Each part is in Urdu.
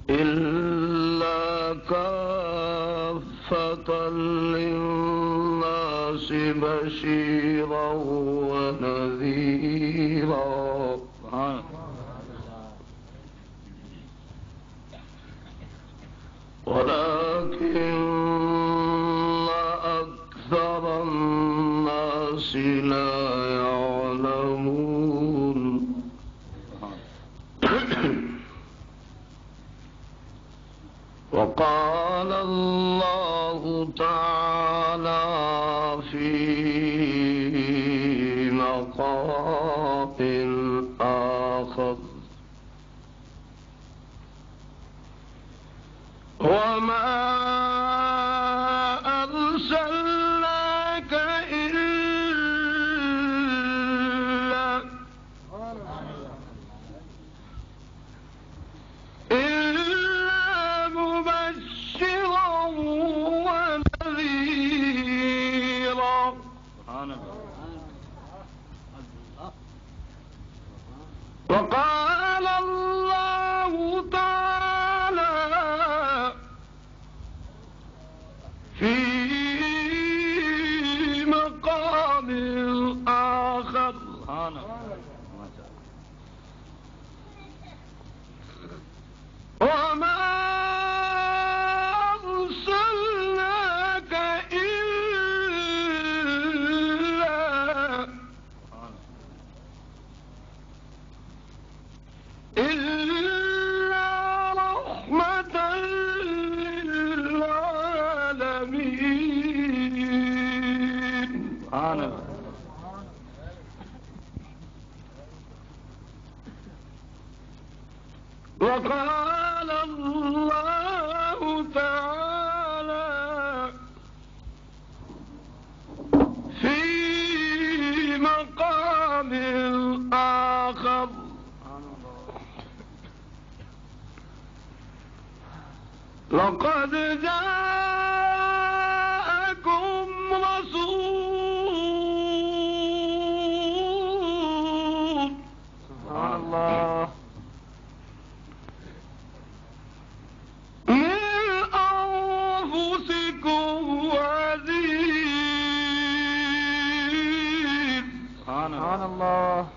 إلا كافة للناس بشيرا ونذيرا ولكن أكثر الناس لا يعلمون وقال الله تعالى في مقام آخر وما أرسلناك إلا مبشرا ونذيرا وقال الله تعالى في مقام آخر وما أرسلناك إلا رحمة للعالمين وقال الله تعالى في مقام آخر لقد جاءكم رسول سبحان الله من أنفسكم عزيز سبحان الله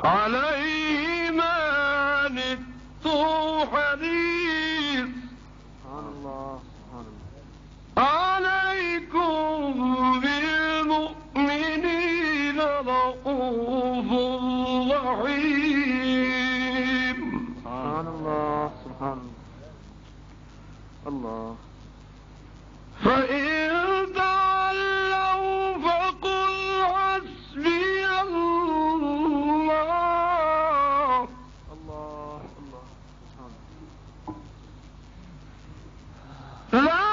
عليه ما عنتم حريص سبحان الله عليكم بالمؤمنين رؤوف رحيم سبحان الله سبحان الله فإن تولوا فقل حسبي الله الله الله سبحان لا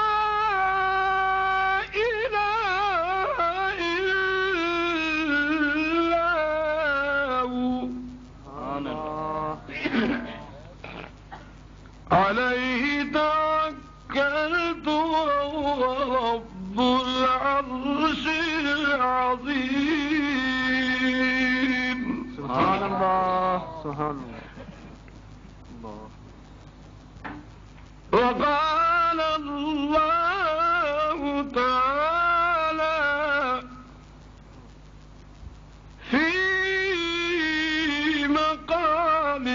إله إلا هو سبحان الله عليه توكلت وهو رب العرش العظيم سبحان الله سبحان الله وقال الله تعالى في مقام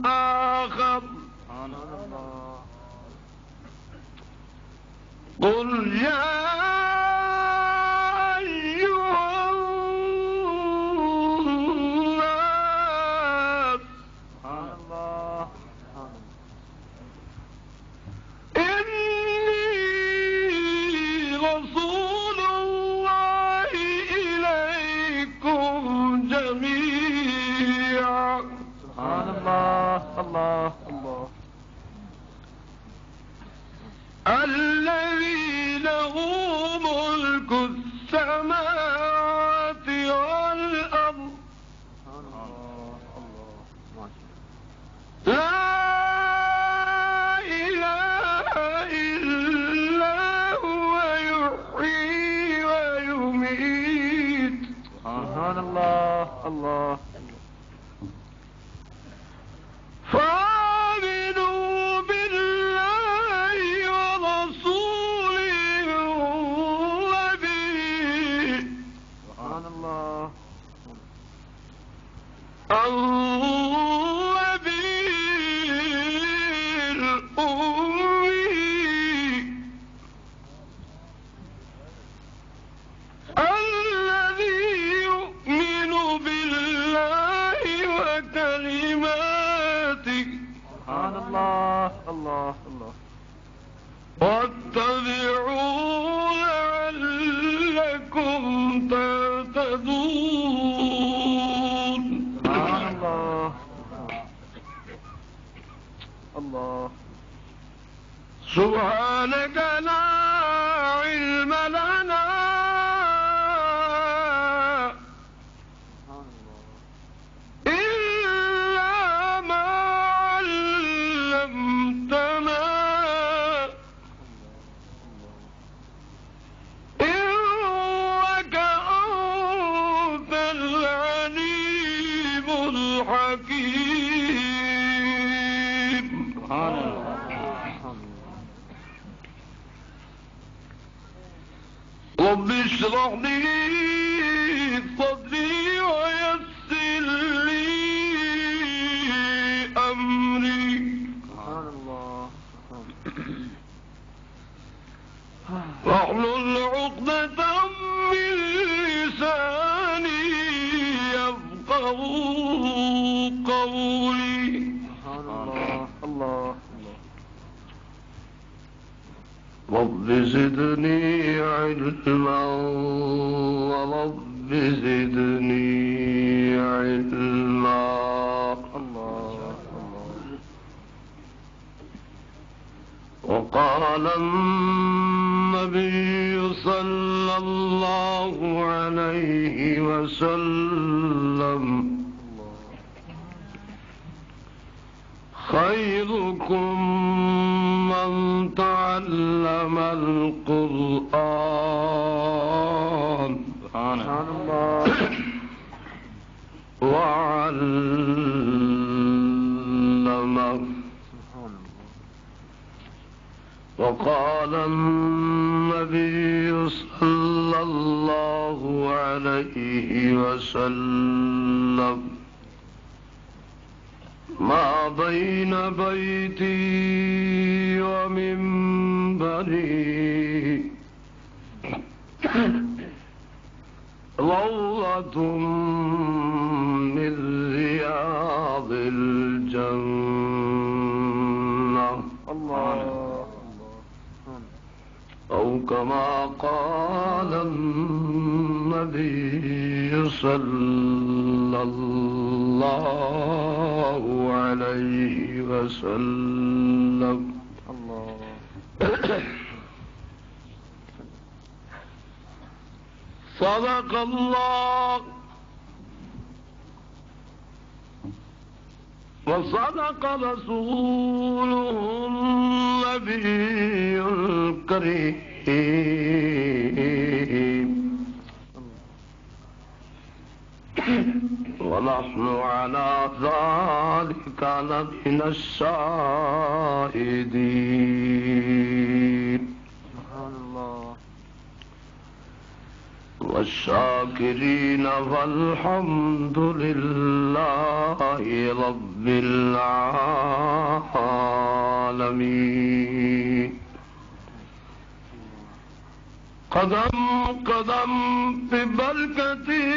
آخر سبحان الله قل يا أيها الناس سبحان الله إني رسول الله إليكم جميعا سبحان الله الله الله الذي له ملك السماوات والأرض سبحان الله الله ما شاء لا إله إلا هو يحيي ويميت سبحان الله الله سبحان اللہ. الذي الأمي الذي يؤمن بالله وكلماته سبحان اللہ. اللہ اللہ. واتبعوا لعلكم تهتدون. سبحان اللہ. اللہ. سبحانك لا علم لنا إلا ما علمتنا إنك أنت العليم الحكيم. سبحان اللہ. رب اشرح لي صدري ويسر لي أمري سبحان اللہ. واحلل عقدة من لساني يفقهوا قولي. سبحان اللہ. اللہ. رب زدني علما ورب زدني علما. اللہ. وقال النبي صلى الله عليه وسلم خيركم من تعلم القرآن سبحان اللہ. وعلمه. وقال النبي صلى الله عليه وسلم ما بين بيتي ومنبري روضة من رياض الجنة. اللہ. أو كما قال النبي صلى الله عليه وسلم. اللہ. صدق الله وصدق رسوله النبي الكريم. ونحن على ذلك لمن الشاهدين. سبحان اللہ. والشاكرين والحمد لله رب العالمين. قدم قدم ببركتي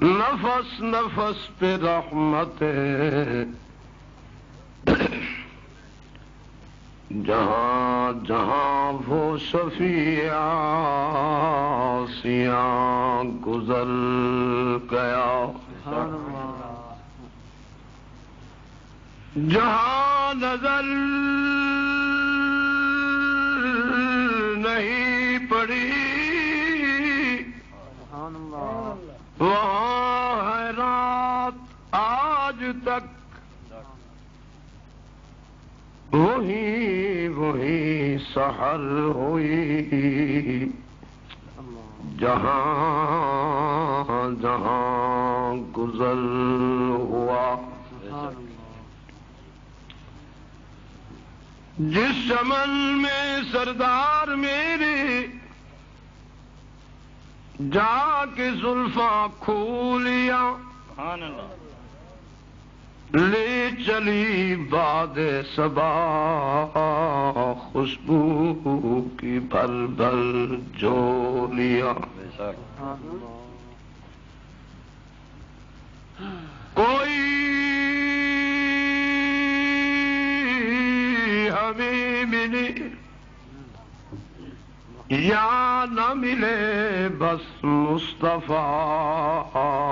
نفس نفس برحمته جہاں جہاں وہ شفیع آسیاں گزر گیا. سبحان اللہ. جہاں نظر نہیں پڑی سبحان اللہ. وہاں ہے رات آج تک وہی سحر ہوئی. جہاں جہاں گزر ہوا جس چمن میں سردار میرے جا کے زلفاں کھولیا سبحان اللہ لے چلی باد صبا خوشبو کی بھر بھر جولیا کوئی ہمیں ملے یا نہ ملے بس مصطفیٰ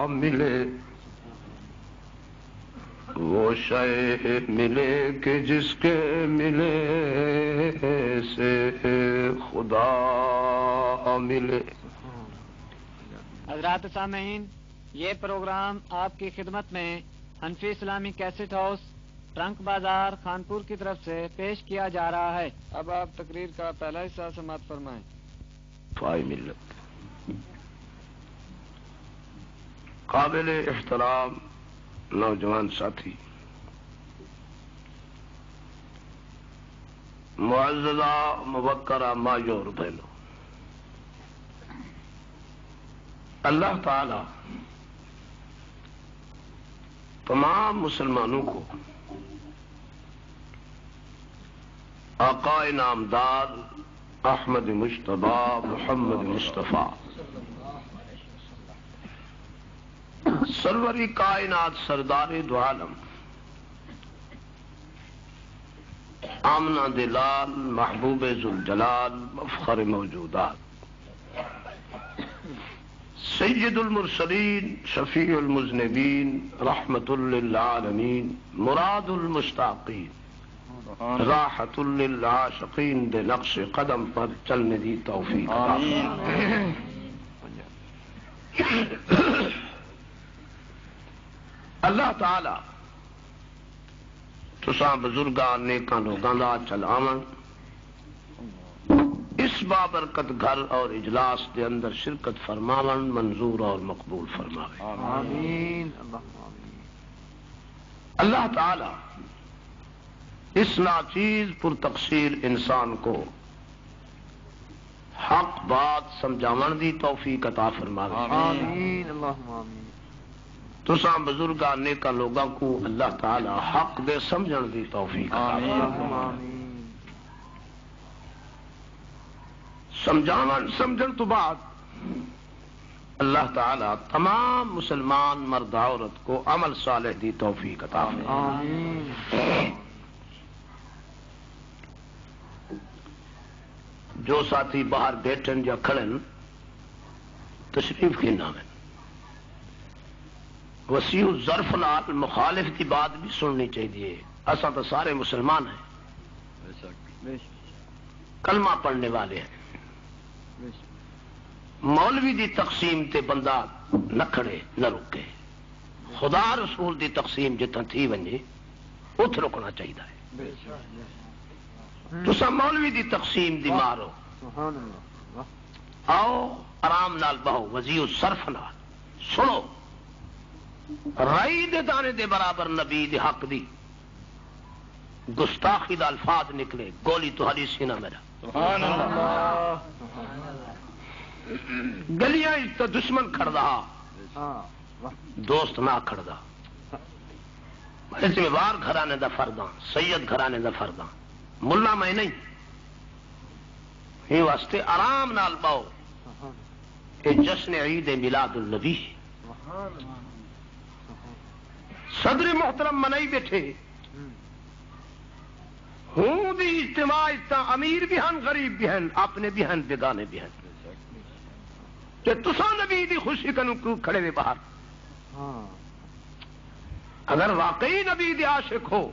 ملے وہ شے ملے کہ جس کے ملے سے خدا ملے۔ حضرات سامعین، یہ پروگرام آپ کی خدمت میں حنفی اسلامی کیسٹ ہاؤس ٹرنک بازار خانپور کی طرف سے پیش کیا جا رہا ہے۔ اب آپ تقریر کا پہلا حصہ سماعت فرمائیں۔ فائی ملت قابل احترام نوجوان ساتھی، معززہ موقرہ مائیوں اور بہنوں، اللہ تعالی تمام مسلمانوں کو آقا نامدار احمد مجتبی محمد مصطفیٰ سروری کائنات سردار دو عالم آمنہ دلال محبوب ذوالجلال مفخر موجودات سید المرسلین شفیع المذنبین رحمت للعالمین مراد المشتاقین راحت للعاشقین دے نقش قدم پر چلنے دی توفیق اللہ تعالی تساں بزرگاں نیکاں لوگاں دا چل آمن اس بابرکت گھر اور اجلاس دے اندر شرکت فرماون منظور اور مقبول فرماوے آمین۔ اللہ تعالی اس ناچیز پر تقصیر انسان کو حق بات سمجھاون دی توفیق عطا فرماوے آمین اللہم آمین۔ تساں بزرگاں نیکاں لوگاں کو اللہ تعالی حق دے سمجھن دی توفیق عطا فرماوے اللہم آمین۔ سمجھاون سمجھن تو بعد اللہ تعالی تمام مسلمان مرد عورت کو عمل صالح دی توفیق عطا فرمائے آمین۔ جو ساتھی باہر بیٹھن یا کھڑن تشریف کی نام ہے وسیع ظرف نال مخالف کی بات بھی سننی چاہیے۔ اساں تو سارے مسلمان ہیں، کلمہ پڑھنے والے ہیں، مولوی دی تقسیم تے بندہ نہ کھڑے نہ رکے، خدا رسول دی تقسیم جتنا تھی ونجے ات رکنا چاہیے۔ تسا مولوی دی تقسیم دی مارو، سبحان اللہ۔ آؤ آرام نال بہو، وزیو صرف نال سنو، رائی دے دانے دے برابر نبی دے حق دی گستاخی دا الفاظ نکلے گولی تہاڈی سینہ میرا سبحان اللہ۔ گلیاں تو دشمن کھڑدا ہاں دوست نہ کھڑدا، اس میں وار گھرانے دا فرداں سید گھرانے دا فرداں ملا میں نہیں، یہ واسطے آرام نال باؤ، یہ جشن عید میلاد النبی صدر محترم منائی بیٹھے ہوں دی اجتماع تا امیر بھی ہن غریب بھی ہن اپنے بھی ہن بیگانے بھی ہن کہ تساں نبی دی خوشی کنو کیوں کھڑے ہوئے باہر؟ اگر واقعی نبی دی عاشق ہو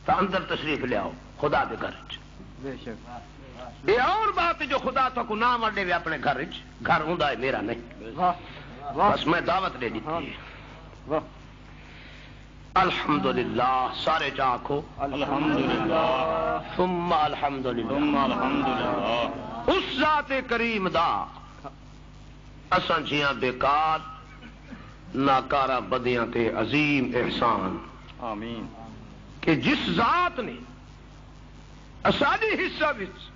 تو اندر تشریف لے آؤ خدا دے گھر وچ۔ بے شک۔ یہ اور بات ہے جو خدا تو کو نام اڈے ہوئے اپنے گھر وچ، گھر ہوندا ہے میرا نہیں، واہ واہ بس میں دعوت دے دیتی ہے۔ واہ۔ الحمدللہ سارے چاکو الحمدللہ ثم الحمدللہ ثم الحمدللہ۔ اس ذات کریم دا اساں جیاں بیکار ناکارہ بدیاں تے عظیم احسان آمین۔ کہ جس ذات نے اسالی حصہ وچ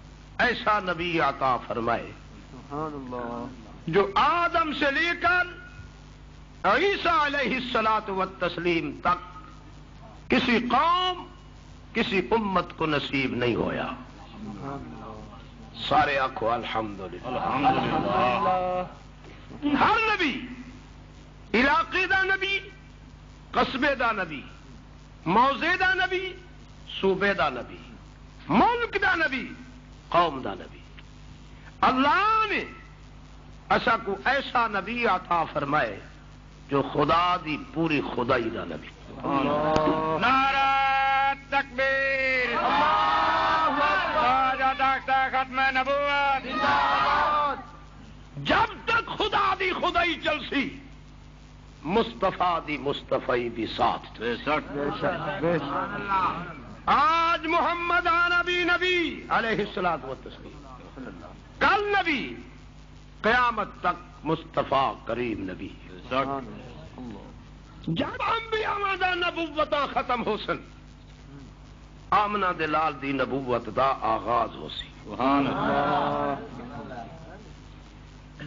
ایسا نبی عطا فرمائے سبحان اللہ۔ جو آدم سے لے کر عیسیٰ علیہ الصلاۃ والتسلیم تک کسی قوم کسی امت کو نصیب نہیں ہویا. سارے آنکھوں الحمدللہ. ہر نبی علاقے دا نبی، قصبے دا نبی، موضع دا نبی، صوبے دا نبی، ملک دا نبی، قوم دا نبی. اللہ نے ایسا کو ایسا نبی عطا فرمائے جو خدا دی پوری خدائی دا نبی. نعرہ تکبیر، ختم نبوت. جب تک خدا دی خدائی چلسی مصطفیٰ دی مصطفی بھی ساتھ. آج محمد نبی نبی علیہ الصلوۃ والتسلیم، کل نبی، قیامت تک مصطفیٰ کریم نبی. جب انبیاء دا نبوتاں ختم ہو سن، آمنہ دے لال دی نبوت دا آغاز ہو سی. سبحان اللہ.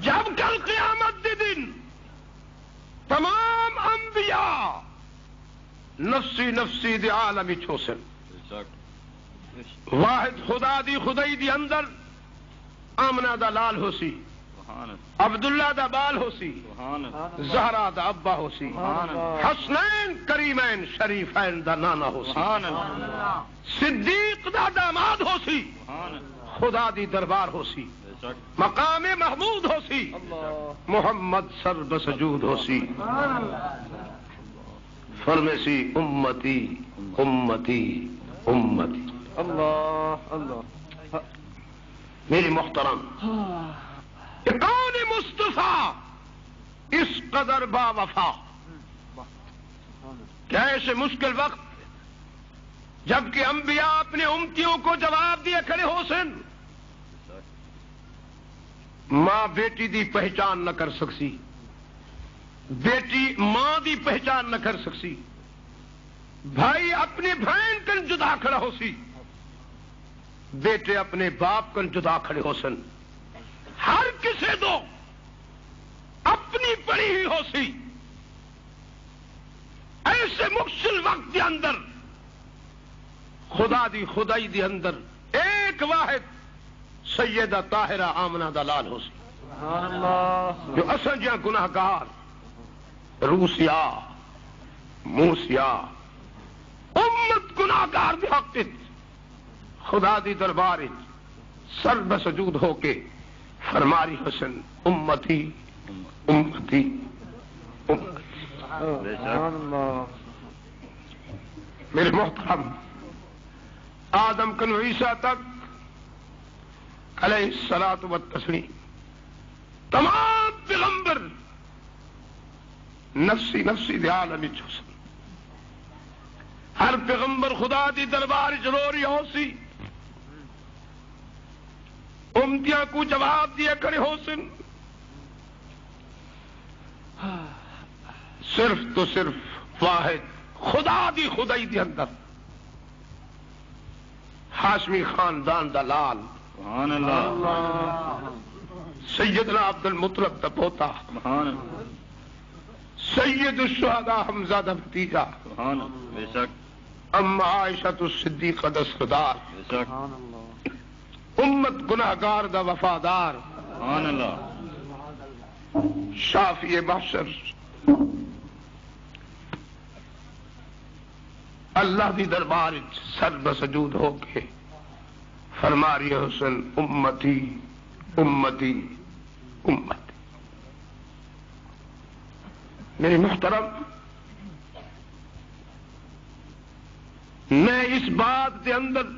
جب کل قیامت دے دن تمام انبیاء نفسی نفسی دے عالم وچ ہو سن، واحد خدا دی خدائی دی اندر آمنہ دا لال ہو سی، عبداللہ دا بال ہو سی، زہرا دا ابا ہو سی، حسنین کریمین شریفین دا نانا ہو سی، صدیق دا داماد ہو سی، خدا دی دربار ہو سی، مقام محمود ہو سی، محمد سر بسجود ہو سی. فرمے سی امتی امتی امتی. اللہ اللہ. میری محترم، کون مصطفیٰ اس قدر با وفا؟ کیا ایسے مشکل وقت جبکہ انبیاء اپنے امتیوں کو جواب دیے کھڑے ہو سن، ماں بیٹی دی پہچان نہ کر سکسی، بیٹی ماں دی پہچان نہ کر سکسی، بھائی اپنے بہن کن جدا کھڑا ہو سی، بیٹے اپنے باپ کن جدا کھڑے ہو سن، ہر کسے دو اپنی پڑی ہوئی ہو سی. ایسے مشکل وقت کے اندر خدا دی خدائی دی اندر ایک واحد سیدہ طاہرہ آمنہ دا لال ہو سی، جو اصل جہاں گناہگار روسیا موسیا امت گناہگار دی حق خدا دی دربار سر بسجود ہو کے فرماری حسن امتی امتی امتی. میرے محترم، آدم کن عیسیٰ تک علیہ الصلاۃ والتسلیم تمام پیغمبر نفسی نفسی دے عالم وچ ہو سن. ہر پیغمبر خدا دی دربار ضروری ہو سی، امتیاں کو جواب دیا کرے ہو سن. صرف تو صرف واحد خدا دی خدائی دی اندر ہاشمی خاندان دا لال سبحان اللہ. سیدنا عبد المطلب دا پوتا، سید الشہداء حمزہ دا بھتیجا، سبحان اللہ. بے شک. اما عائشہ الصدیقہ دستدار، بے شک. سبحان اللہ. امت گناہگار دا وفادار، سبحان اللہ. شافی محشر، اللہ دی دربار سر بسجود ہو کے فرماری حسن امتی امتی امتی. میری محترم، میں اس بات کے اندر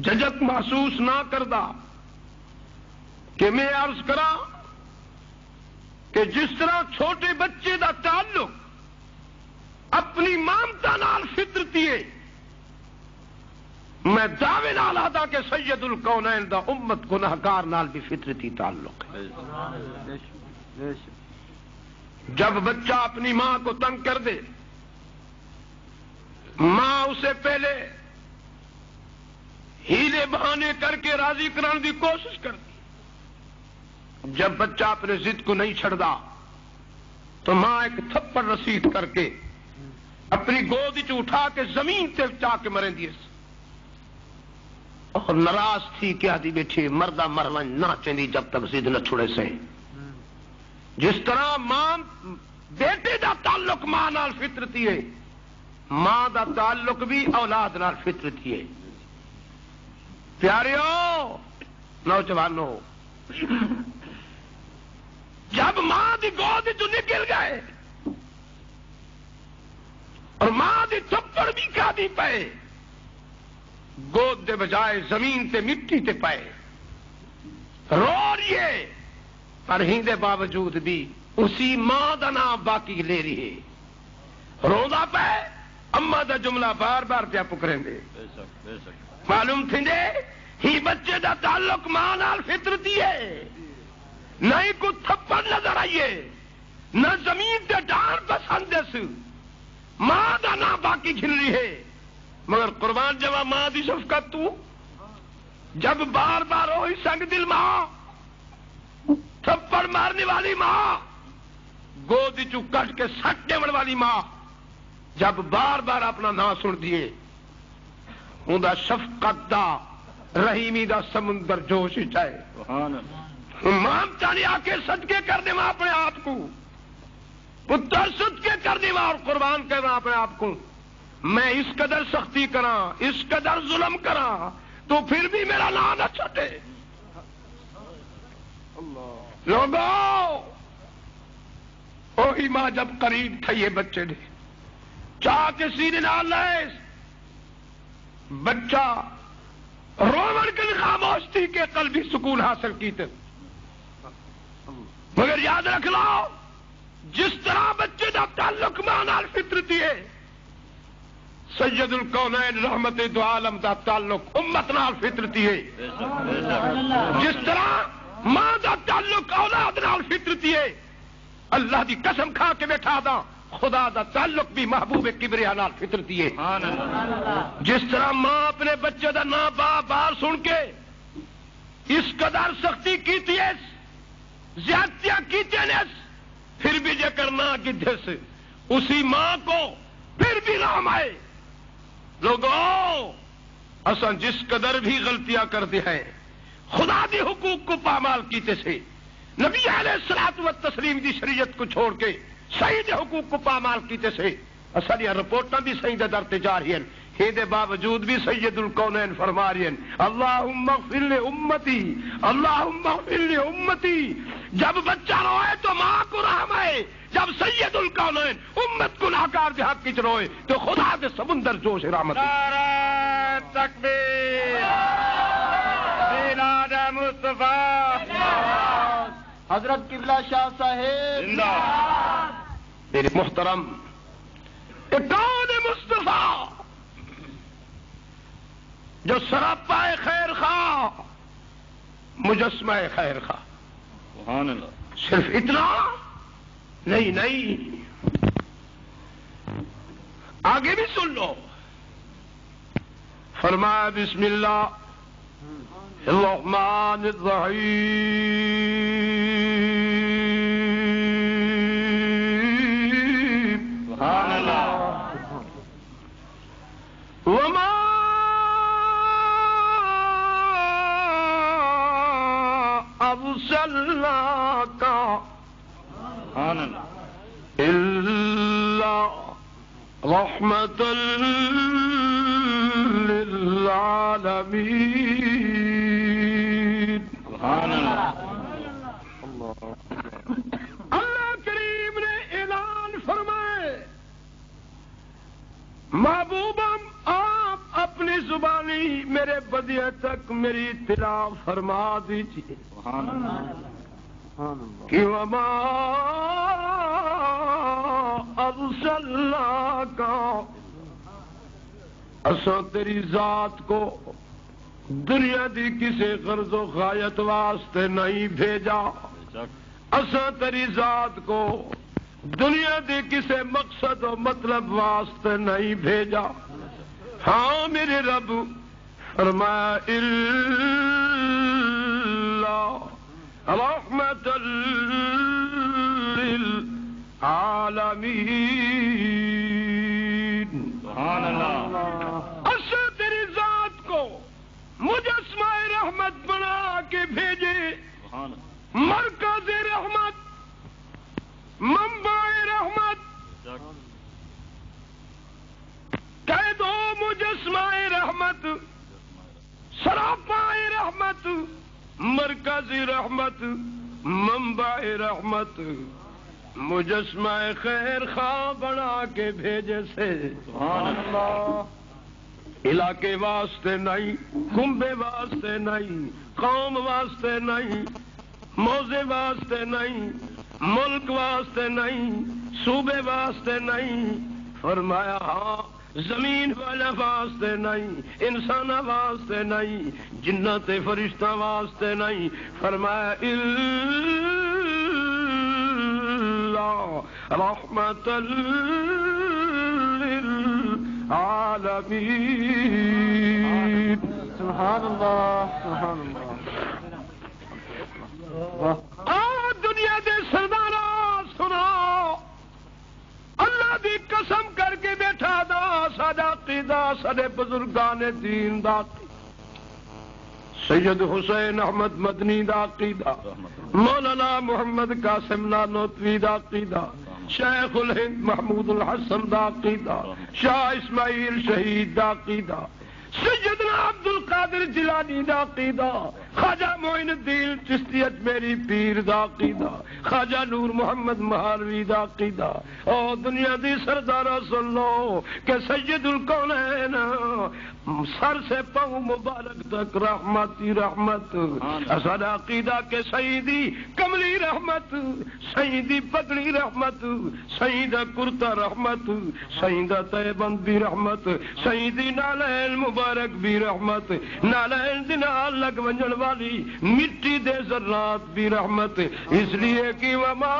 ججک محسوس نہ کردا کہ میں عرض کرا کہ جس طرح چھوٹے بچے دا تعلق اپنی مامتا نال فطرتی ہے، میں دعوے نال آدا کہ سید الکونین دا امت گناہگار نال بھی فطرتی تعلق ہے. جب بچہ اپنی ماں کو تنگ کر دے، ماں اسے پہلے ہیلے بہانے کر کے راضی کرانے کی کوشش کرتی، جب بچہ اپنے ضد کو نہیں چھڑدا تو ماں ایک تھپڑ رسید کر کے اپنی گود چ اٹھا کے زمین تے چا کے مریں دی اور ناراض تھی کہ آدھی بیٹھی مردہ مرنا نہ چاہیے جب تک ضد نہ چھڑے سے. جس طرح ماں بیٹے دا تعلق ماں نال فطرتی ہے، ماں دا تعلق بھی اولاد نال فطرتی ہے. پیاریو نوجوانوں، جب ماں دی گود چ نکل گئے اور ماں دی تھپڑ بھی کھا دی پے، گود دے بجائے زمین تے مٹی تے پائے رو رہی پر ہی دے باوجود بھی اسی ماں دا نام باقی لے رہی ہے. روندا پے اما دا جملہ بار بار پیا پکریں دے. معلوم تھی دے ہی بچے دا تعلق ماں نال فطرتی ہے. نہ ہی کو تھپڑ نظر آئیے نہ زمین تے ڈان پسند اس ماں دا نام باقی گھن رہی ہے. مگر قربان جوا ماں دی شفقت تو جب بار بار وہی سنگ دل ماں، تھپڑ مارنے والی ماں، گود چو کٹ کے سٹ دیون والی ماں جب بار بار اپنا نام سن دیے اوندا شفقت دا رحیمی دا سمندر جوش چاہے. ماں چاہیے آ کے صدقے کر دے ماں اپنے آپ کو، پتر صدقے کر دے ماں اور قربان کرنا اپنے آپ کو. میں اس قدر سختی کراں، اس قدر ظلم کراں تو پھر بھی میرا نام نہ چھٹے. لوگوں وہی ماں جب قریب تھئیے بچے نے چاہ کے سینے نال لائے بچہ رومن کے خاموش تھی کہ قلبی سکون حاصل کیتے. مگر یاد رکھ لو جس طرح بچے دا تعلق ماں نال فطرتی ہے، سید الکونین رحمت دو عالم دا تعلق امت نال فطرتی ہے. جس طرح ماں دا تعلق اولاد نال فطرتی ہے، اللہ دی قسم کھا کے بیٹھا دا خدا دا تعلق بھی محبوب کبریا نال فطرتی ہے. جس طرح ماں اپنے بچے دا نام با بار سن کے اس قدر سختی کیتی ہے، زیادتیاں کیتی ہیں، پھر بھی جے کرنا گدھس اسی ماں کو پھر بھی رام آئے. لوگوں اساں جس قدر بھی غلطیاں کرتے ہیں خدا دی حقوق کو پامال کیتے سے، نبی علیہ الصلوۃ والتسلیم دی شریعت کو چھوڑ کے صحیح دے حقوق کو پامال کیتے سے اساں رپورٹاں بھی صحیح دے در تے جا رہی ہیں. دے باوجود بھی سید الکونین فرما رہی ہیں اللہم اغفر لامتی، اللہم اغفر لامتی. جب بچہ روئے تو ماں کو رحم آئے، جب سید الکونین امت کو ناکار دے حق کی روئے تو خدا کے سمندر جوش رحمت. نعرہ تکبیر، میلاد مصطفیٰ، حضرت قبلہ شاہ صاحب زندہ. میرے محترم کون مصطفیٰ جو سراپا خیر خواہ مجسمہ خیر خواہ. سبحان اللہ. صرف اتنا نہیں آگے بھی سن لو. فرمایا بسم اللہ الرحمن الرحیم. سبحان اللہ. وما ارسلناک سبحان اللہ. الا رحمۃ للعالمین. سبحان اللہ. اللہ کریم نے اعلان فرمائے محبوبم آپ اپنی زبانی میرے بدیع تک میری اطلاع فرما دیجیے سبحان اللہ. کہ وما ارسلناک اساں تیری ذات کو دنیا دی کسی غرض و غایت واسطے نہیں بھیجا. اساں تیری ذات کو دنیا دی کسی مقصد و مطلب واسطے نہیں بھیجا. ہاں میرے رب فرمایا الا رحمت العالمین. سبحان اللہ. اسے تیری ذات کو مجسمہ رحمت بنا کے بھیجے. سبحان اللہ. مرکز رحمت، منبع رحمت، کہہ دو مجسمہ رحمت، سراپا رحمت، مرکز رحمت، منبع رحمت، مجسمہ خیر خواہ بنا کے بھیجے سے. سبحان اللہ. علاقے واسطے نہیں، کنبے واسطے نہیں، قوم واسطے نہیں، موضع واسطے نہیں، ملک واسطے نہیں، صوبے واسطے نہیں. فرمایا ہاں زمین والا واسطے نہیں، انسان واسطے نہیں، جنت فرشتہ واسطے نہیں. فرمایا الا رحمت للعالمین. سبحان اللہ. سبحان اللہ. دنیا دے سردارا سنو، اللہ دی قسم کر کے بیٹھا دا ساڈا عقیدہ ساڈے بزرگان دین دا سید حسین احمد مدنی دا عقیدہ، مولانا محمد قاسم نانوتوی دا عقیدہ، شیخ الہند محمود الحسن دا عقیدہ، شاہ اسماعیل شہید دا عقیدہ، سیدنا عبد القادر جیلانی دا عقیدہ، خواجہ معین الدین چشتی اجمیری پیر دا عقیدہ، خواجہ نور محمد مہاروی دا عقیدہ. او دنیا دی سردارہ سن لو کہ سید الکونین سر سے پاؤں مبارک تک رحمت ہی رحمت. اساڈا عقیدہ کہ سیدی کملی رحمت، سیدی پگڑی رحمت، سیدہ کرتا رحمت، سیدہ تیبند بھی رحمت، سیدی نالین مبارک بھی رحمت، نالین دنال لگ ونجن والی مٹی دے ذرات بھی رحمت. اس لیے کہ وما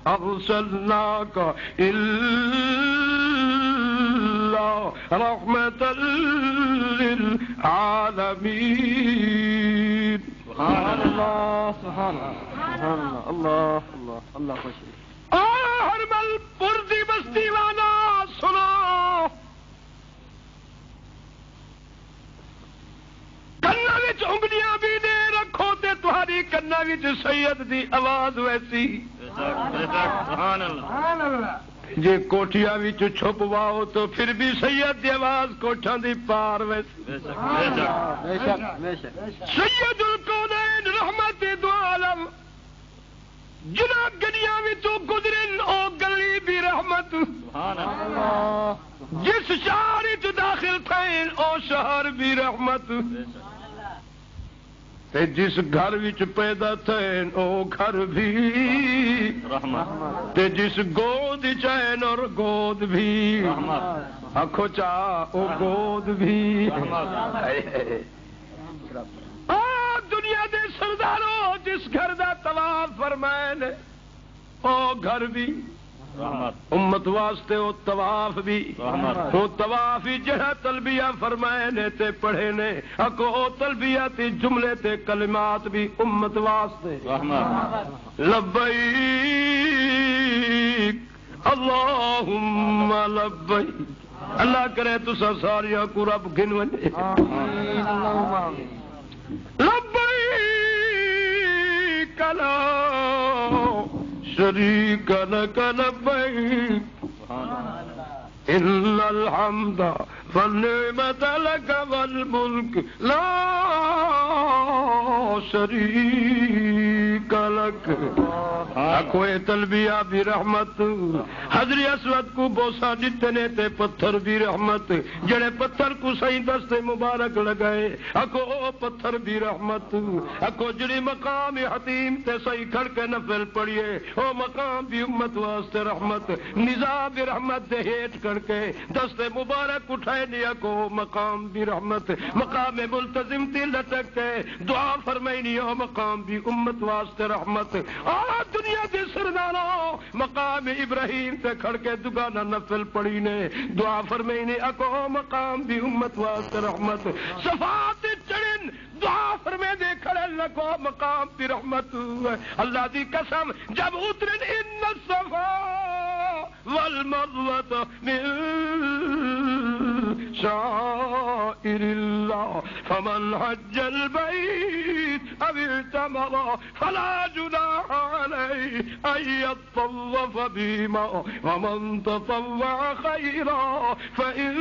ارسلناک الا رحمت للعالمین. سبحان اللہ. سبحان اللہ. سبحان اللہ. اللہ اللہ اللہ خوش. ہرمل پور دی بستی والا سنو، کنا وچ انگلیاں بھی دے رکھو تے تہاڈی کنا وچ سید دی آواز ویسی. سبحان اللہ. جے کوٹھیاں وچ چھپواؤ تو پھر بھی سید دی آواز کوٹھاں دی پار ویسی. بے شک. بے شک. سید الکونین رحمت دو عالم جنہ گلیاں وچوں گزرن او گلی بھی رحمت. سبحان اللہ. جس شہر وچ داخل تھین او شہر بھی رحمت. تے جس گھر وچ پیدا تھین او گھر بھی رحمت. تے جس گود چین اور گود بھی رحمت. آنکھو چا او گود بھی رحمت. دنیا دے سرداروں جس گھر دا طواف فرمائے نے او گھر بھی رحمت. امت واسطے او طواف بھی رحمت. او طواف ہی جہاں تلبیہ فرمائے نے تے پڑھے نے اکو او تلبیہ تے جملے تے کلمات بھی امت واسطے. رحمت. لبیک اللہم لبیک. اللہ کرے تسا ساریاں کو رب گن ونے. لبیک لا شریک لک لبیک ان الحمد والنعمت لک والملک لا شریک لک. کوئی تلبیہ بھی رحمت. حضر اسود کو بوسا دیتے نے تے پتھر بھی رحمت. جڑے پتھر کو صحیح دستے مبارک لگائے اکو او پتھر بھی رحمت. اکو جڑی مقام حتیم تے صحیح کھڑ کے نفل پڑھیے او مقام بھی امت واسطے رحمت. نظام بھی رحمت دے ہیٹ کر کے دستے مبارک اٹھائے نہیں اکو مقام بھی رحمت. مقام ملتزم تی لٹک کے دعا فرمائی نہیں او مقام بھی امت واسطے رحمت. دنیا کے سرداروں مقام ابراہیم تے کھڑ کے دگانا نفل پڑھی نے دعا فرمائی نے اکو مقام بھی امت واسطے رحمت. صفات چڑھن دعا فرمے دے کھڑے کو مقام پہ رحمت اللہ دی قسم جب اترن ان الصفا والمروۃ من شعائر اللہ فمن حج البیت او اعتمر فلا جناح علیہ ان یطوف بہما ومن تطوع خیرا فإن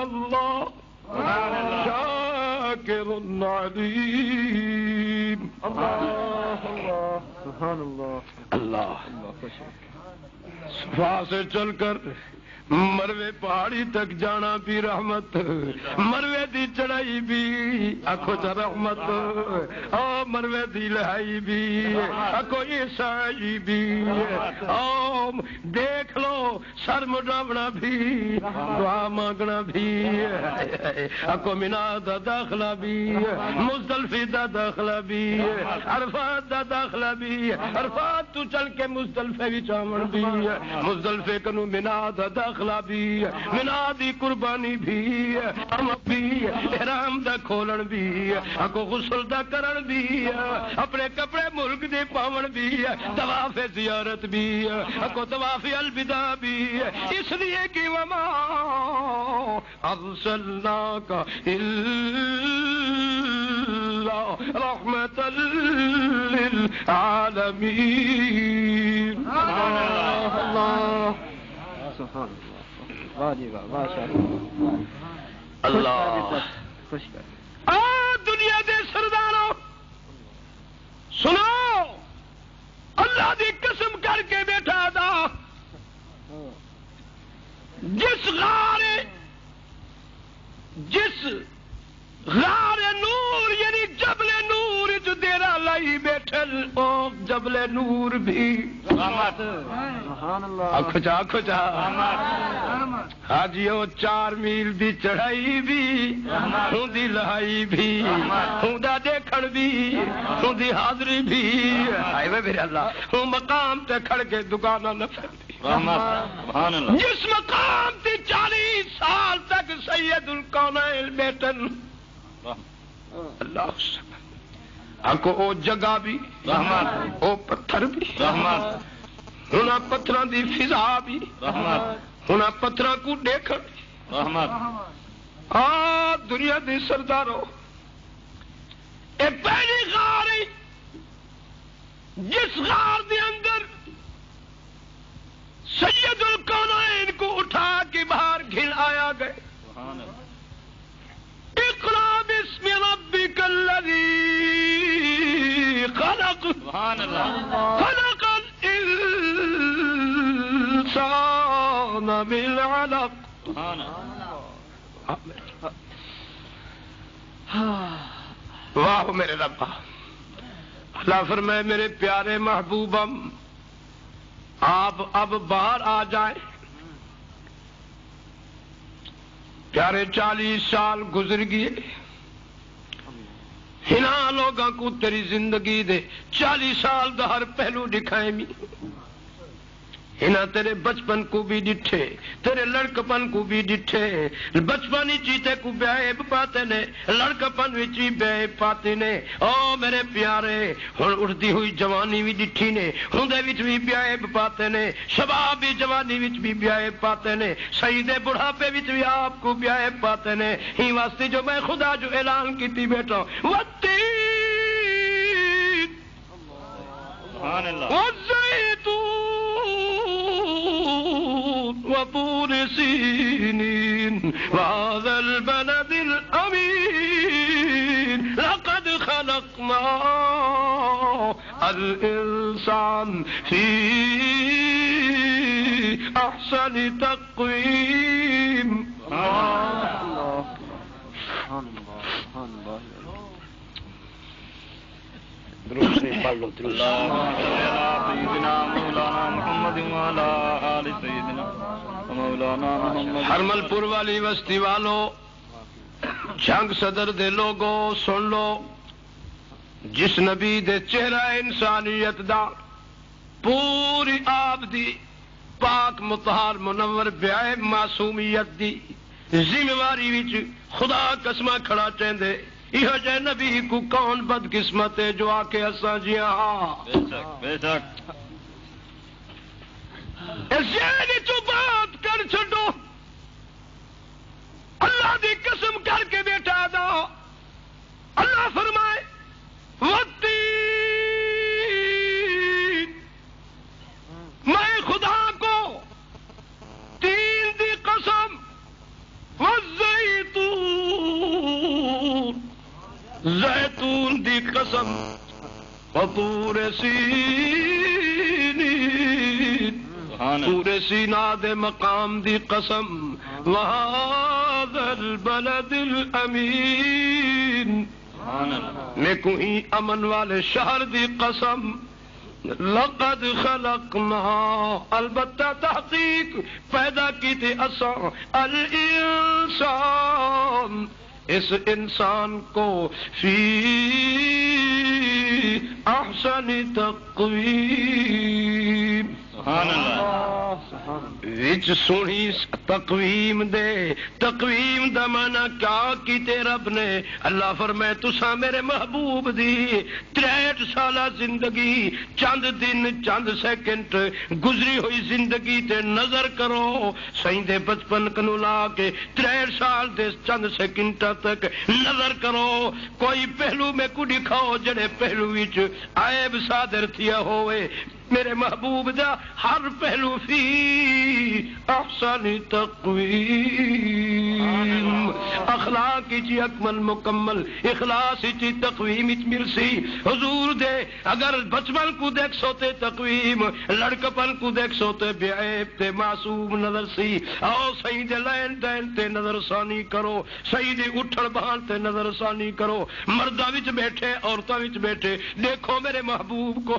اللہ شاکر علیم. اللہ اللہ سبحان اللہ اللہ صفا سے چل کر مروے پہاڑی تک جانا بھی رحمت، مروے دی چڑھائی بھی آخو چا رحمت، او مروے دی لہائی بھی آخو عیسائی بھی، او دیکھ لو سر مڈاونا بھی دعا مانگنا بھی، آخو مینا دا داخلہ بھی مزدلفی دا داخلہ بھی عرفات دا داخلہ بھی، عرفات تو چل کے مزدلفے بھی چاون بھی، مزدلفے کنو مینا دا داخلہ بھی، مینا دی قربانی بھی، احرام دا کھولن بھی، اکو غسل دا کرن بھی، اپنے کپڑے ملک دے پاون بھی، طواف زیارت بھی، اکو طواف الوداع بھی، اس لیے کہ وما ارسلناک الا رحمۃ للعالمین. اللہ سبحان اللہ واہ جی واہ ماشاء اللہ. خوش کر آ دنیا دے سرداروں سنو، اللہ دی قسم کر کے بیٹھا دا جس غار نور یعنی جبل نور جو دیرا لائی بیٹھل او جبل نور بھی سبحان اللہ کھچا کھچا حاجیو 4 میل دی چڑھائی بھی ہوں دی لہائی بھی ہوں دا دیکھن بھی ہوں دی حاضری بھی آئے وے میرے اللہ ہوں مقام تے کھڑ کے دکانہ نفر دی جس مقام تے 40 سال تک سید الکونین بیٹن اللہ آنکو او جگہ بھی او پتھر بھی ہونا پتھران دی فضا بھی ہونا پتھران کو دیکھن دنیا دی سرداروں اے پہلی غار ہے جس غار دے اندر سید الکونین کو اٹھا کے باہر گھل آیا گئے. اقرأ باسم ربك الذي خلق خلق الإنسان من علق. واہ میرے رب. اللہ فرمائے میرے پیارے محبوبم آپ اب باہر آ جائیں. پیارے 40 سال گزر گئے ہنا لوگاں کو تیری زندگی دے 40 سال دا ہر پہلو دکھائے می ہنا تیرے بچپن کو بھی ڈٹھے تیرے لڑکپن کو بھی ڈٹھے بچپنی چیتے کو بیائب پاتے نے لڑکپن وچی بیائب پاتے نے. او میرے پیارے ہن اٹھتی ہوئی جوانی بھی ڈٹھی نے ہوندے وچ بھی بیائب پاتے نے شباب بھی جوانی وچ بھی بیائب پاتے نے سیدے بڑھاپے وچ بھی آپ کو بیائب پاتے نے. ہی واسطے جو میں خدا جو اعلان کیتی بیٹھا والتین والزيتون وطور سينين وهذا البلد الأمين لقد خلقنا الإنسان في أحسن تقويم. ہرمل پور والی بستی والوں جنگ صدر دے لوگوں سن لو جس نبی دے چہرہ انسانیت دا پوری آپ دی پاک مطہر منور بیائب معصومیت دی ذمہ واری وچ خدا قسمہ کھڑا چاہندے یہ جے نبی کو کون بد قسمت ہے جو آ کے اساں جی ہاں بے شک اس تو بات کر چھڈو اللہ دی قسم کر کے بیٹھا دا اللہ فرمائے والتین میں خدا کو تین دی قسم والزیتون زیتون دی قسم وطور سینین پورے سینا دے مقام دی قسم وہذا البلد الامین میں کوئی امن والے شہر دی قسم لقد خلقنا البتہ تحقیق پیدا کی تھی اساں الانسان اس انسان کو فی احسن تقویم سبحان اللہ وچ سونی تقویم دے تقویم دا معنی کیا کیتے رب نے اللہ فرمائے تساں میرے محبوب دی 63 سالہ زندگی چند دن چند سیکنڈ گزری ہوئی زندگی تے نظر کرو سائیں دے بچپن کنو لا کے 63 سال دے چند سیکنڈ تک نظر کرو کوئی پہلو میں کو دکھاؤ جڑے پہلو وچ عیب صادر تھیا ہوئے میرے محبوب دا ہر پہلو فی احسن تقویم اخلاق چی اکمل مکمل اخلاص چی تقویم مرسی حضور دے اگر بچپن کو دیکھ سوتے تقویم لڑکپن کو دیکھ سوتے بے عیب تے معصوم نظر سی آؤ صحیح دے لین دین تے نظر ثانی کرو صحیح دے اٹھن بہان تے نظر ثانی کرو مردہ وچ بیٹھے عورتوں وچ بیٹھے دیکھو میرے محبوب کو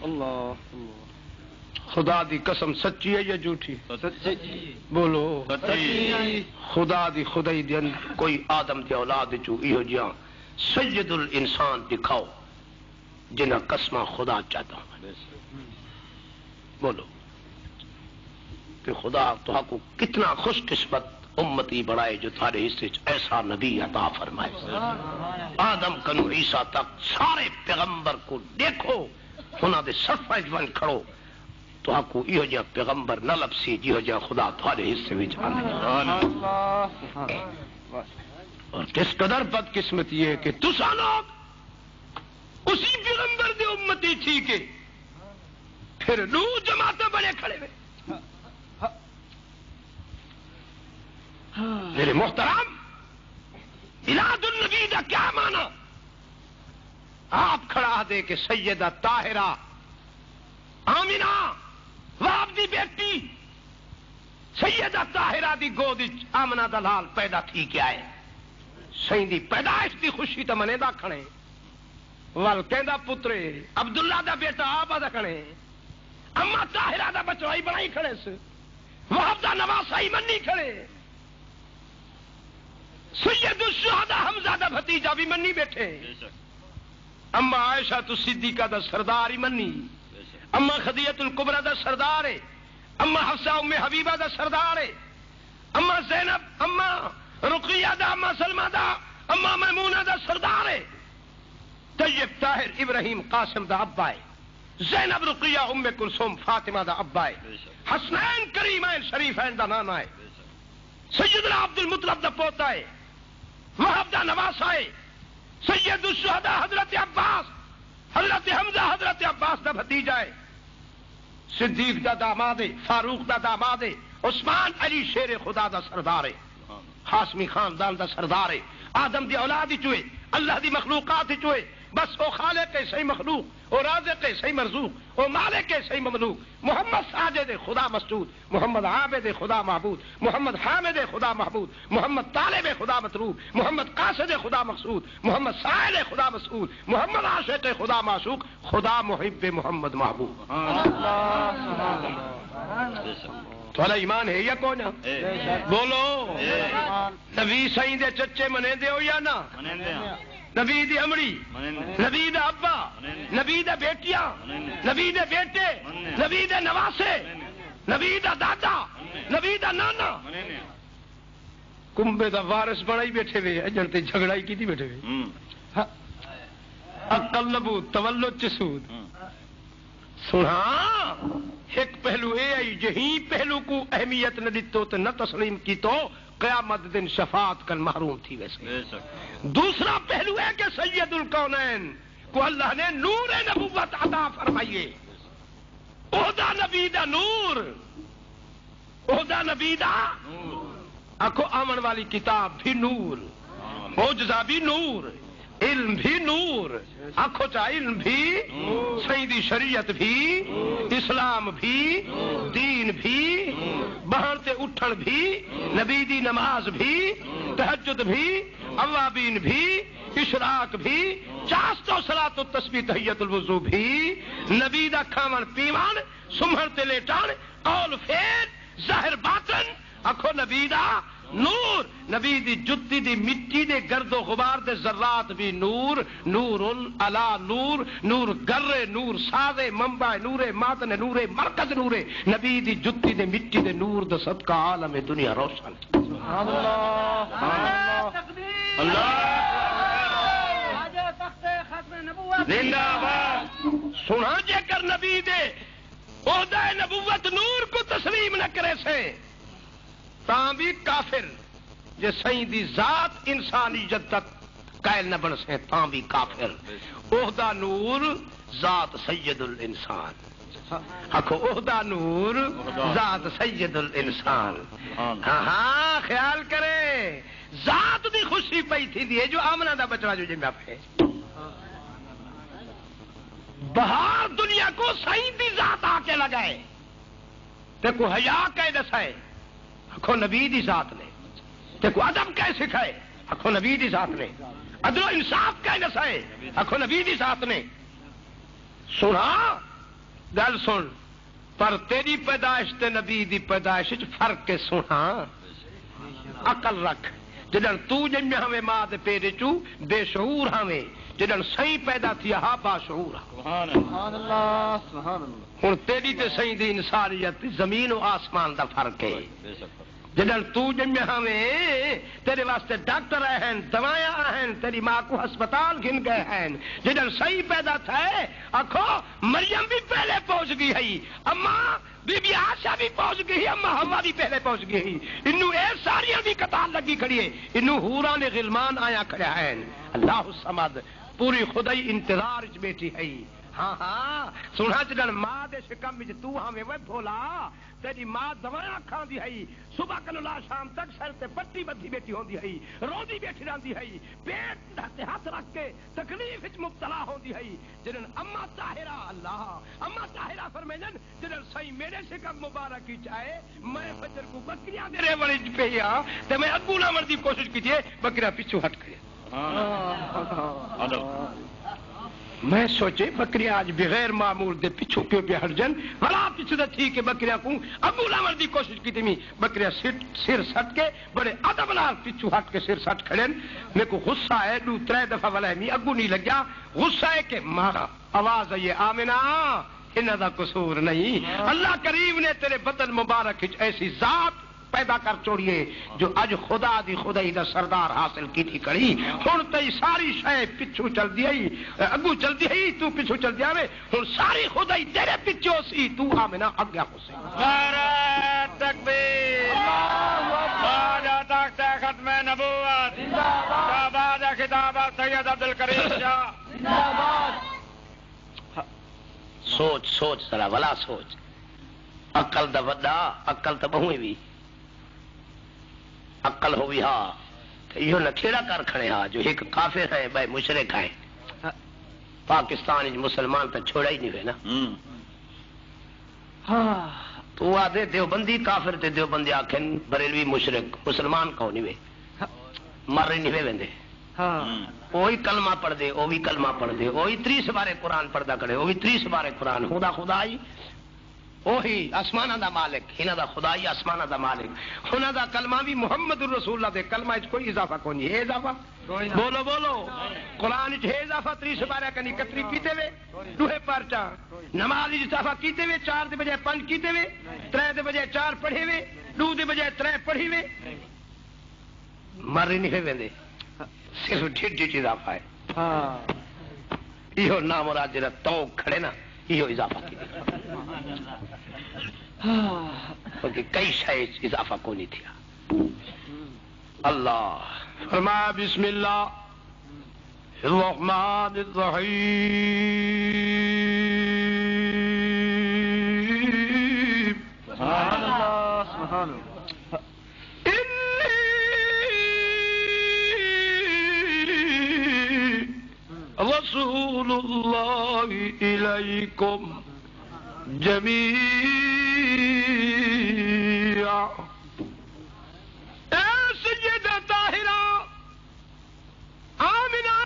اللہ خدا دی قسم سچی ہے یا جھوٹھی سچی بولو سچی خدا دی خدائی دی کوئی آدم دی اولاد چو ایہو جہاں سید الانسان دکھاؤ جنہ قسمہ خدا چاہتا ہوں بولو کہ خدا تو کو کتنا خوش قسمت امتی بڑھائے جو تھارے حصے ایسا نبی عطا فرمائے آدم کنو عیسیٰ تک سارے پیغمبر کو دیکھو انہاں دے صفحہ جوان کھڑو تو آپ کو یہ جا پیغمبر نہ لبسی یہ جا خدا تھارے حصے میں جانے اور کس قدر بد قسمت یہ ہے کہ تسا لوگ اسی پیغمبر دے امتی تھی کہ پھر نو جماعتیں بڑے کھڑے ہوئے میرے محترم میلاد النبی دا کیا مانا آپ کھڑا دے کہ سیدہ طاہرہ آمینہ واب دی بیٹی سیدہ طاہرہ دی گود آمنہ دلال پیدا تھی کیا ہے سین دی پیدائش دی خوشی تا منے دا کھڑے وال کہندہ پترے عبداللہ دا بیٹا آبا دا کھڑے اما طاہرہ دا بچوائی بنائی کھڑے سے واب دا نواسائی منی کھڑے سید الشہداء حمزہ دا بھتیجا بھی منی بیٹھے اما عائشہ تو صدیقہ دا سردار ہی منی اما خدیجہ الکبریٰ دا سردار ہے اما حفصہ ام حبیبہ دا سردار ہے اما زینب اما رقیہ دا اما سلمہ دا اما میمونہ دا سردار ہے طیب طاہر ابراہیم قاسم دا ابا ہے زینب رقیہ ام کلثوم فاطمہ دا ابا ہے حسنین کریمین شریفین دا نانا ہے سیدنا عبد المطلب دا پوتا ہے وہب دا نواسا ہے سید الشہداء حضرت عباس حضرت حمزہ حضرت عباس دا بھتیجا ہے صدیق دا داماد ہے فاروق دا داماد ہے عثمان علی شیر خدا دا سردار ہے ہاشمی خاندان دا سردار ہے آدم دی اولاد چوئے اللہ دی مخلوقات چوئے بس او خالق کے صحیح مخلوق او رازق کے صحیح مرزوق او مالک کے صحیح مملوک محمد ساجد خدا مسجود محمد عابد خدا معبود محمد حامد خدا محمود محمد طالب خدا مطلوب محمد قاصد خدا مقصود محمد سائل خدا مسعود محمد عاشق خدا معشوق خدا محب محمد محبوب تھوڑا ایمان ہے یا کون بولو نبی سائیں دے چچے منے دے ہو یا نا نبی دی امڑی نبی دا ابا نبی دا بیٹیاں نبی دے بیٹے نبی دے نواسے نبی دا دادا نبی دا نانا کمبے دا وارث بنا ہی بیٹھے ہوئے اجن تے جھگڑا ہی کی بیٹھے ہوئے. عقل نبو تولد چسود سنا ایک پہلو اے آئی جہی پہلو کو اہمیت نہ دیتو تے نہ تسلیم کی تو قیامت دن شفاعت کن محروم تھی ویسے. دوسرا پہلو ہے کہ سید الکونین کو اللہ نے نور نبوت عطا فرمائیے. عہدہ نبی دا نور، عہدہ نبی دا آخو آمن والی کتاب بھی نور، معجزہ بھی نور، علم بھی نور، آخو چاہ علم بھی، سیدی شریعت بھی، اسلام بھی، دین بھی، بہن تے اٹھن بھی، نبی دی نماز بھی، تہجد بھی، اوابین بھی، اشراق بھی، چاست و صلاۃ و تسبیح تحیت الوضو بھی، نبی دا کھاون پیون، سمہر تے لیٹن، قول فعل، ظاہر باطن، آخو نبی دا نور، نبی دی جتی دی مٹی دے گرد و غبار دے ذرات بھی نور، نور علا نور، نور گر نور سادے منبع نور ماتن نور مرکز نور، نبی دی جتی دے مٹی دے نور دے صدقہ عالم دنیا روشن. زندہ باد. سنا جے کر نبی دے عہدہ نبوت نور کو تسلیم نہ کرے سے تاں بھی کافر، جے سائیں دی ذات انسانیت تک قائل نہ بن سے تاں بھی کافر. عہدہ نور ذات سید الانسان، آخو عہدہ نور ذات سید الانسان. ہاں خیال کرے ذات دی خوشی پئی تھی دی جو آمنہ دا بچڑا جو جمعہ پہ بہار دنیا کو سائیں دی ذات آ کے لگائے تے کو حیا کہہ دسائے آخو نبی دی ذات نے، تے کو ادب کہہ سکھائے آخو نبی دی ذات نے، عدل و انصاف کہہ دسائے آخو نبی دی ذات نے. سنا گل سن پر تیری پیدائش تے نبی دی پیدائش فرق کے سنا عقل رکھ. جدن تو جنم ہمیں ماں دے پیرے چو بے شعور ہمیں، جدن سہی پیدا تھی ہا با شعور. سبحان اللہ سبحان اللہ. ہن تیری تے سہی دی انسانیت زمین و آسمان دا فرق ہے. جدن تو جنم ہمیں تیرے واسطے ڈاکٹر آئے ہیں، دوائیں آئے ہیں، تیری ماں کو ہسپتال گن گئے ہیں. جدن صحیح پیدا تھا آخو مریم بھی پہلے پہنچ گئی ہے، اما بی بی عائشہ بھی پہنچ گئی، اما حوا بھی پہلے پہنچ گئی. انہوں اے ساریاں بھی قطار لگی کھڑی ہے، انہوں حوراں نے غلمان آیا کھڑے ہیں. اللہ الصمد پوری خدائی انتظار چ بیٹھی ہے. ہاں ہاں سنا چلن ماں دے شکم وچ تو ہمیں وہ بھولا تیری ماں دوائیں کھاندی ہے، صبح کلو لا شام تک سر تے پٹی بدھی بیٹھی ہوندی ہے، روندی بیٹھی رہندی ہے، پیٹ تے ہاتھ رکھ کے تکلیف وچ مبتلا ہوندی ہے. جنن اما طاہرہ اللہ اما طاہرہ فرمائن جنن سائیں میرے شکم مبارک کی چاہے میں فجر کو بکریاں دے ریوڑ پہ آ تے میں اگوں لاون دی کوشش کیتی ہے، بکریاں پیچھے ہٹ گئے. میں سوچے بکریاں آج بغیر معمول دے پچھو کیوں پہ ہٹ جن، بڑا پیچھے تھی کہ بکریاں کو اگو لاون دی کوشش کی تھی. بکریاں سر سٹ کے بڑے ادب نال پیچھو ہٹ کے سر سٹ کھڑے. میرے کو غصہ ہے 2-3 دفعہ والا ہے اگو نہیں لگیا. غصہ ہے کہ مارا آواز ہے یہ آمنہ انہاں دا قصور نہیں. اللہ کریم نے تیرے بدن مبارک ایسی ذات پیدا کر چھوڑیے جو اج خدا دی خدائی دا سردار حاصل کی تھی کڑی. ہن تے ساری شے پچھو چل دی ہے، اگو چل دی ہے، تو پچھو چل دیا وے. ہن ساری خدائی تیرے پیچھے سی، تو آمنہ اگے ہو سی. نعرہ تکبیر، بادا تخت ختم نبوت، شہباز خطاب سید عبدالکریم شاہ. سوچ سوچ ذرا ولا سوچ. عقل دا وڈا عقل تے بہویں بھی عقل ہوئی ہاں یہ نکھیڑا کر کھڑے ہاں جو ایک کافر ہے بھائی مشرک ہے. پاکستان مسلمان تو چھوڑا ہی نہیں ہوئے نا. ہاں تو آدھے دیوبندی کافر تے دیوبندی آکھن بریلوی مشرک مسلمان کو نہیں ہوئے مر نہیں ہوئے ویندے. وہی کلمہ پڑھ دے وہ بھی کلمہ پڑھ دے، وہی 30 بارے قرآن پڑھدا کرے وہ بھی 30 بارے قرآن. خدا خدائی وہی آسمانہ دا مالک، انہاں دا خدائی آسمانہ دا مالک. انہاں دا کلمہ بھی محمد الرسول اللہ دے کلمہ وچ کوئی اضافہ کوئی نہیں. ہے اضافہ بولو بولو قرآن وچ ہے اضافہ 30 بارے کنی 31 کیتے وے دوہے پرچا. نماز وچ اضافہ کیتے وے 4 دے بجائے 5 کیتے وے، 3 دے بجائے 4 پڑھے وے، 2 دے بجائے 3 پڑھی وے. مر ہی نہیں ویندے صرف ڈھڈ ڈھڈ اضافہ ہے ہاں یہ نام مراد جڑا تو کھڑے نا یہ اضافہ کی کیونکہ کئی شے اضافہ کو نہیں تھیا اللہ فرمایا بسم اللہ الرحمن الرحیم سبحان اللہ سبحان اللہ رسول اللہ الیکم جمیعا اے سیدہ طاہرہ آمنہ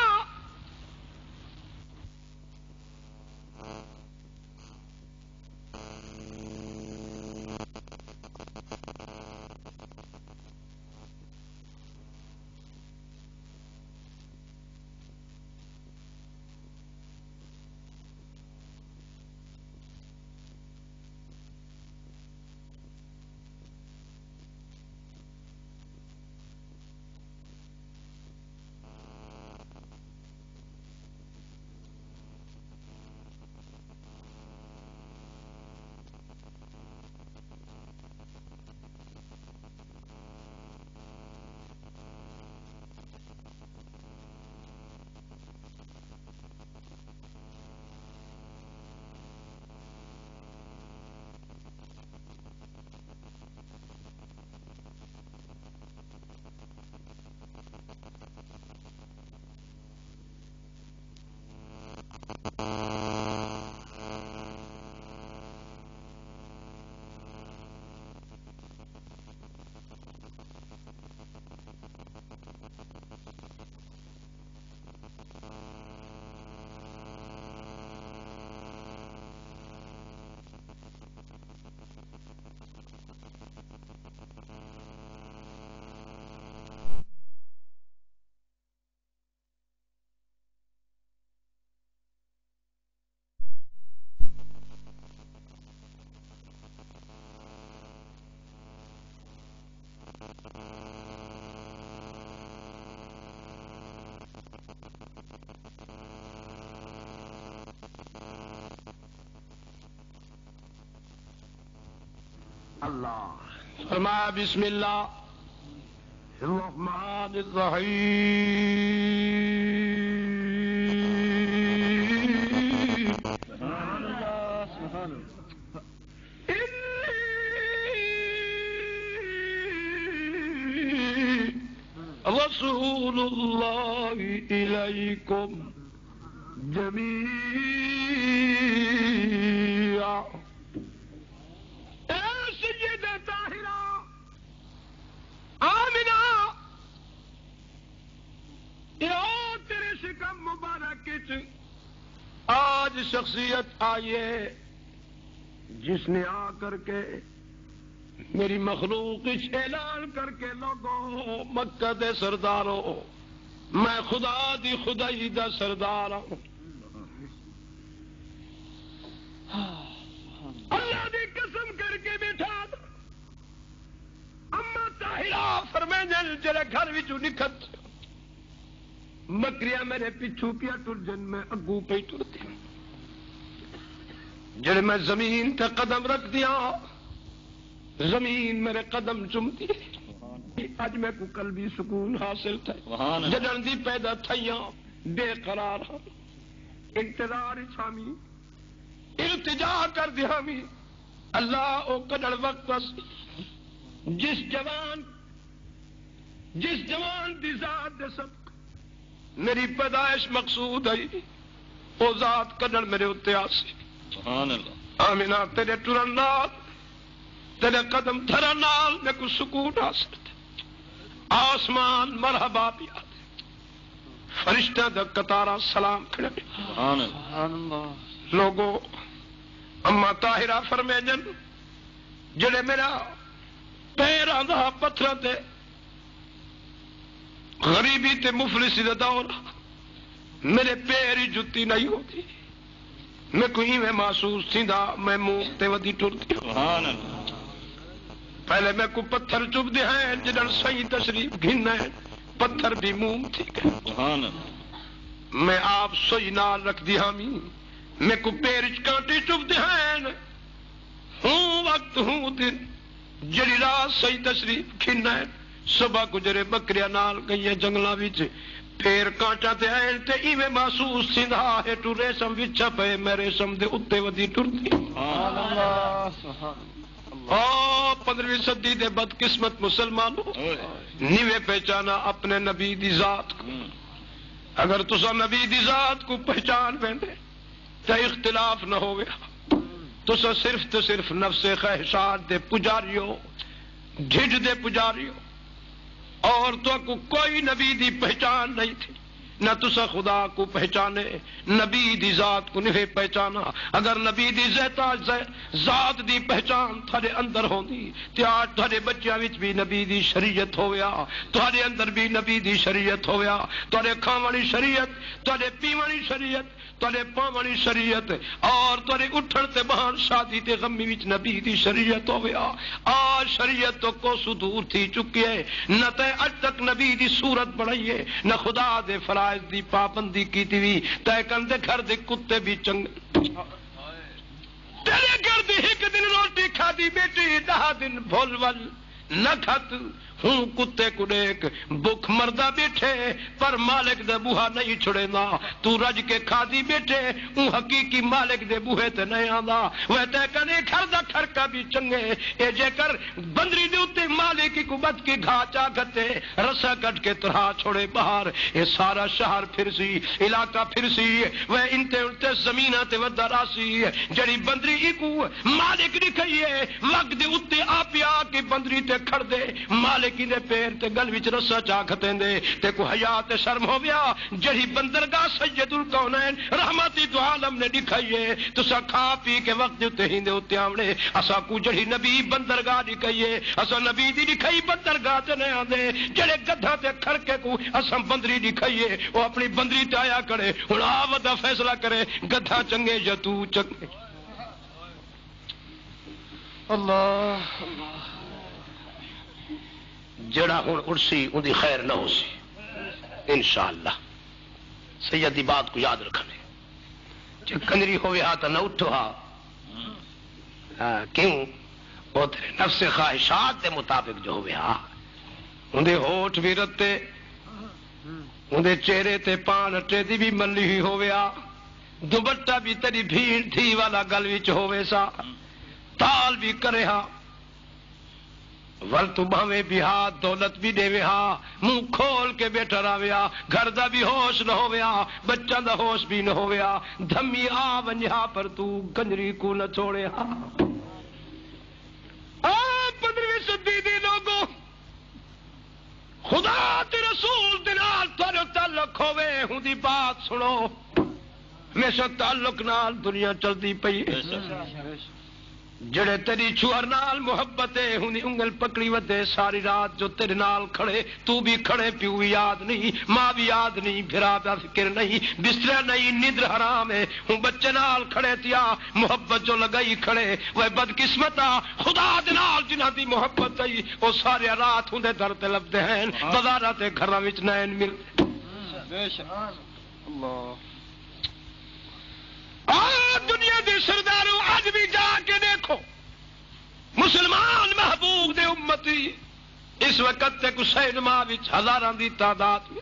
اللہ فرمایا بسم اللہ الرحمن الرحیم سبحان اللہ سبحان رسول اللہ الیکم جمیعا اے سیدہ طاہرہ آمنہ یہ تیرے شکم مبارک وچ آج شخصیت آئی ہے جس نے آ کر کے میری مخلوق اعلان کر کے لوگوں مکہ دے سرداروں میں خدا دی خدائی دا سردار ہوں اللہ دی قسم کر کے بیٹھا اما طاہرہ فرمائیں جڑے گھر وچوں نکت مکریاں میرے پیچھو پیا ٹر جن میں اگو پہ ٹرتی جڑے میں زمین تے قدم رکھ دیا زمین میرے قدم چمتی اج میں کو قلبی سکون حاصل تھا جدن دی پیدا تھیاں بے قرار ہاں انتظار چھامی التجا کر دیا می اللہ او کڈڑ وقت بس جس جوان دی ذات دے سب میری پیدائش مقصود ہے او ذات کڈڑ میرے اتنے آسی سبحان اللہ آمینہ تیرے ٹرن نال تیرے قدم تھرن نال میں کو سکون حاصل تھا آسمان مرحبا پیا فرشتہ دا قطارہ سلام کھڑے سبحان اللہ لوگوں اما طاہرہ فرمے جن جڑے میرا پیر آدھا پتھر تے غریبی تے مفلسی دا دور میرے پیری جتی نہیں ہوتی میں کوئی میں محسوس تھی دا میں منہ تے ودی ٹرتی سبحان اللہ پہلے میں کو پتھر چپ دے ہیں جنہاں صحیح تشریف گھننا ہے پتھر بھی موم تھی گئے میں آپ سوئی نال رکھ دی ہامی میں کو پیرچ کانٹی چپ دے ہیں ہوں وقت ہوں دن جڑی رات صحیح تشریف گھننا ہے صبح گجرے بکریاں نال گئی جنگلاں وچ پھر کانٹا تے آئے تے ایویں محسوس تھیندا ہے ٹو ریشم وچ پے میں ریشم دے اُتے ودی ٹردی سبحان اللہ سبحان او 15ویں صدی دے بدقسمت مسلمانوں نیویں پہچانا اپنے نبی دی ذات کو اگر تسا نبی دی ذات کو پہچان ویندے تے اختلاف نہ ہوے تسا صرف تے صرف نفس خواہشات دے پجاریو ڈھڈ دے پجاریو اور تو کو کوئی نبی دی پہچان نہیں تھی نہ تسا خدا کو پہچانے نبی دی ذات کو نہیں پہچانا اگر نبی دی ذات دی پہچان تھارے اندر ہوندی تے آج تھارے بچیاں وچ بھی نبی دی شریعت ہویا تھارے اندر بھی نبی دی شریعت ہویا تھارے کھاونی شریعت تھارے پیونی شریعت تھارے پاونی شریعت اور تھارے اٹھن تے بہان شادی تے غمی وچ نبی دی شریعت ہویا آج شریعت تو کوسو دور تھی چکی ہے نہ تے اج تک نبی دی صورت بنائی ہے نہ خدا دے فرائض دی پابندی کیتی ہوئی تے کندے گھر دے کتے بھی چنگے تیرے گھر دی ایک دن روٹی کھادی بیٹی 10 دن بھول ول نہ کھت ہوں کتے کو دیکھ بھوک مردہ بیٹھے پر مالک دے بوہا نہیں چھڑے نا تو رج کے کھادی بیٹھے اون حقیقی مالک دے بوہے تے نہیں آندا وہ تے کنے گھر دا کھڑکا بھی چنگے اے جے کر بندری دے اوتے مالک کو بد کی گھا چا گتے رسا کٹ کے طرح چھوڑے باہر اے سارا شہر پھر سی علاقہ پھر سی وہ انتے انتے زمیناں تے ودا راسی جڑی بندری کو مالک لکھئیے وقت دے اوتے آپیا کہ بندری تے کھڑ دے مالک دے پیر تے گل وچ رسا چا کھتیں دے تے کو حیا تے شرم ہو گیا جڑی بندرگاہ سید الکونین رحمتی دو عالم نے دکھائیے تسا کھا پی کے وقت تے ہندے اوتے آونے اسا کو جڑی نبی بندرگاہ دکھائیے اسا نبی دی دکھائی بندرگاہ تے نہیں آندے جڑے گدھا تے کھڑکے کو اسا بندری دکھائیے وہ اپنی بندری تے آیا کرے ہن آودا فیصلہ کرے گدھا چنگے یا تو چنگے اللہ جڑا ہوں اڑسی ان دی خیر نہ ہو سی انشاءاللہ سید دی بات کو یاد رکھنے جے کنجری ہوئے ہاں تو نہ اٹھو ہاں کیوں وہ تیرے نفس خواہشات دے مطابق جو ہوئے ہاں ان دے ہوٹ بھی رتے ان دے چہرے تے پان اٹے دی بھی ملی ہی ہوئے ہاں دوبٹہ بھی تیری بھیڑ تھی والا گل وچ ہوئے سا تال بھی کرے ہاں ول تو بھاوے بھی ہاں دولت بھی دے ہاں منہ کھول کے بیٹھا رہا گھر دا بھی ہوش نہ ہویا بچہ دا ہوش بھی نہ ہویا دھمی آ ونجا پر تو کنجری کو نہ چھوڑے ہاں 15ویں صدی دی لوگوں خدا تے رسول دے نال تہاڈا تعلق ہوے ہوں دی بات سنو ہمیشہ تعلق نال دنیا چلدی پئی جڑے تیری چھوہر نال محبت ہے ہونی انگل پکڑی ودے ساری رات جو تیرے نال کھڑے تو بھی کھڑے پیو بھی یاد نہیں ماں بھی یاد نہیں بھرا دا فکر نہیں بستر نہیں نیندر حرام ہے ہوں بچے نال کھڑے تیا محبت جو لگائی کھڑے وہ بدقسمتا خدا دے نال جنہاں دی محبت ہے وہ ساری رات ہوندے در تے لبدے ہیں بازاراں تے گھراں وچ نین ملدے بے شک اللہ دنیا دے سرداروں آج بھی جا کے دیکھو مسلمان محبوب دے امتی اس وقت تک حسین ماہ ہزاراں دی تعداد میں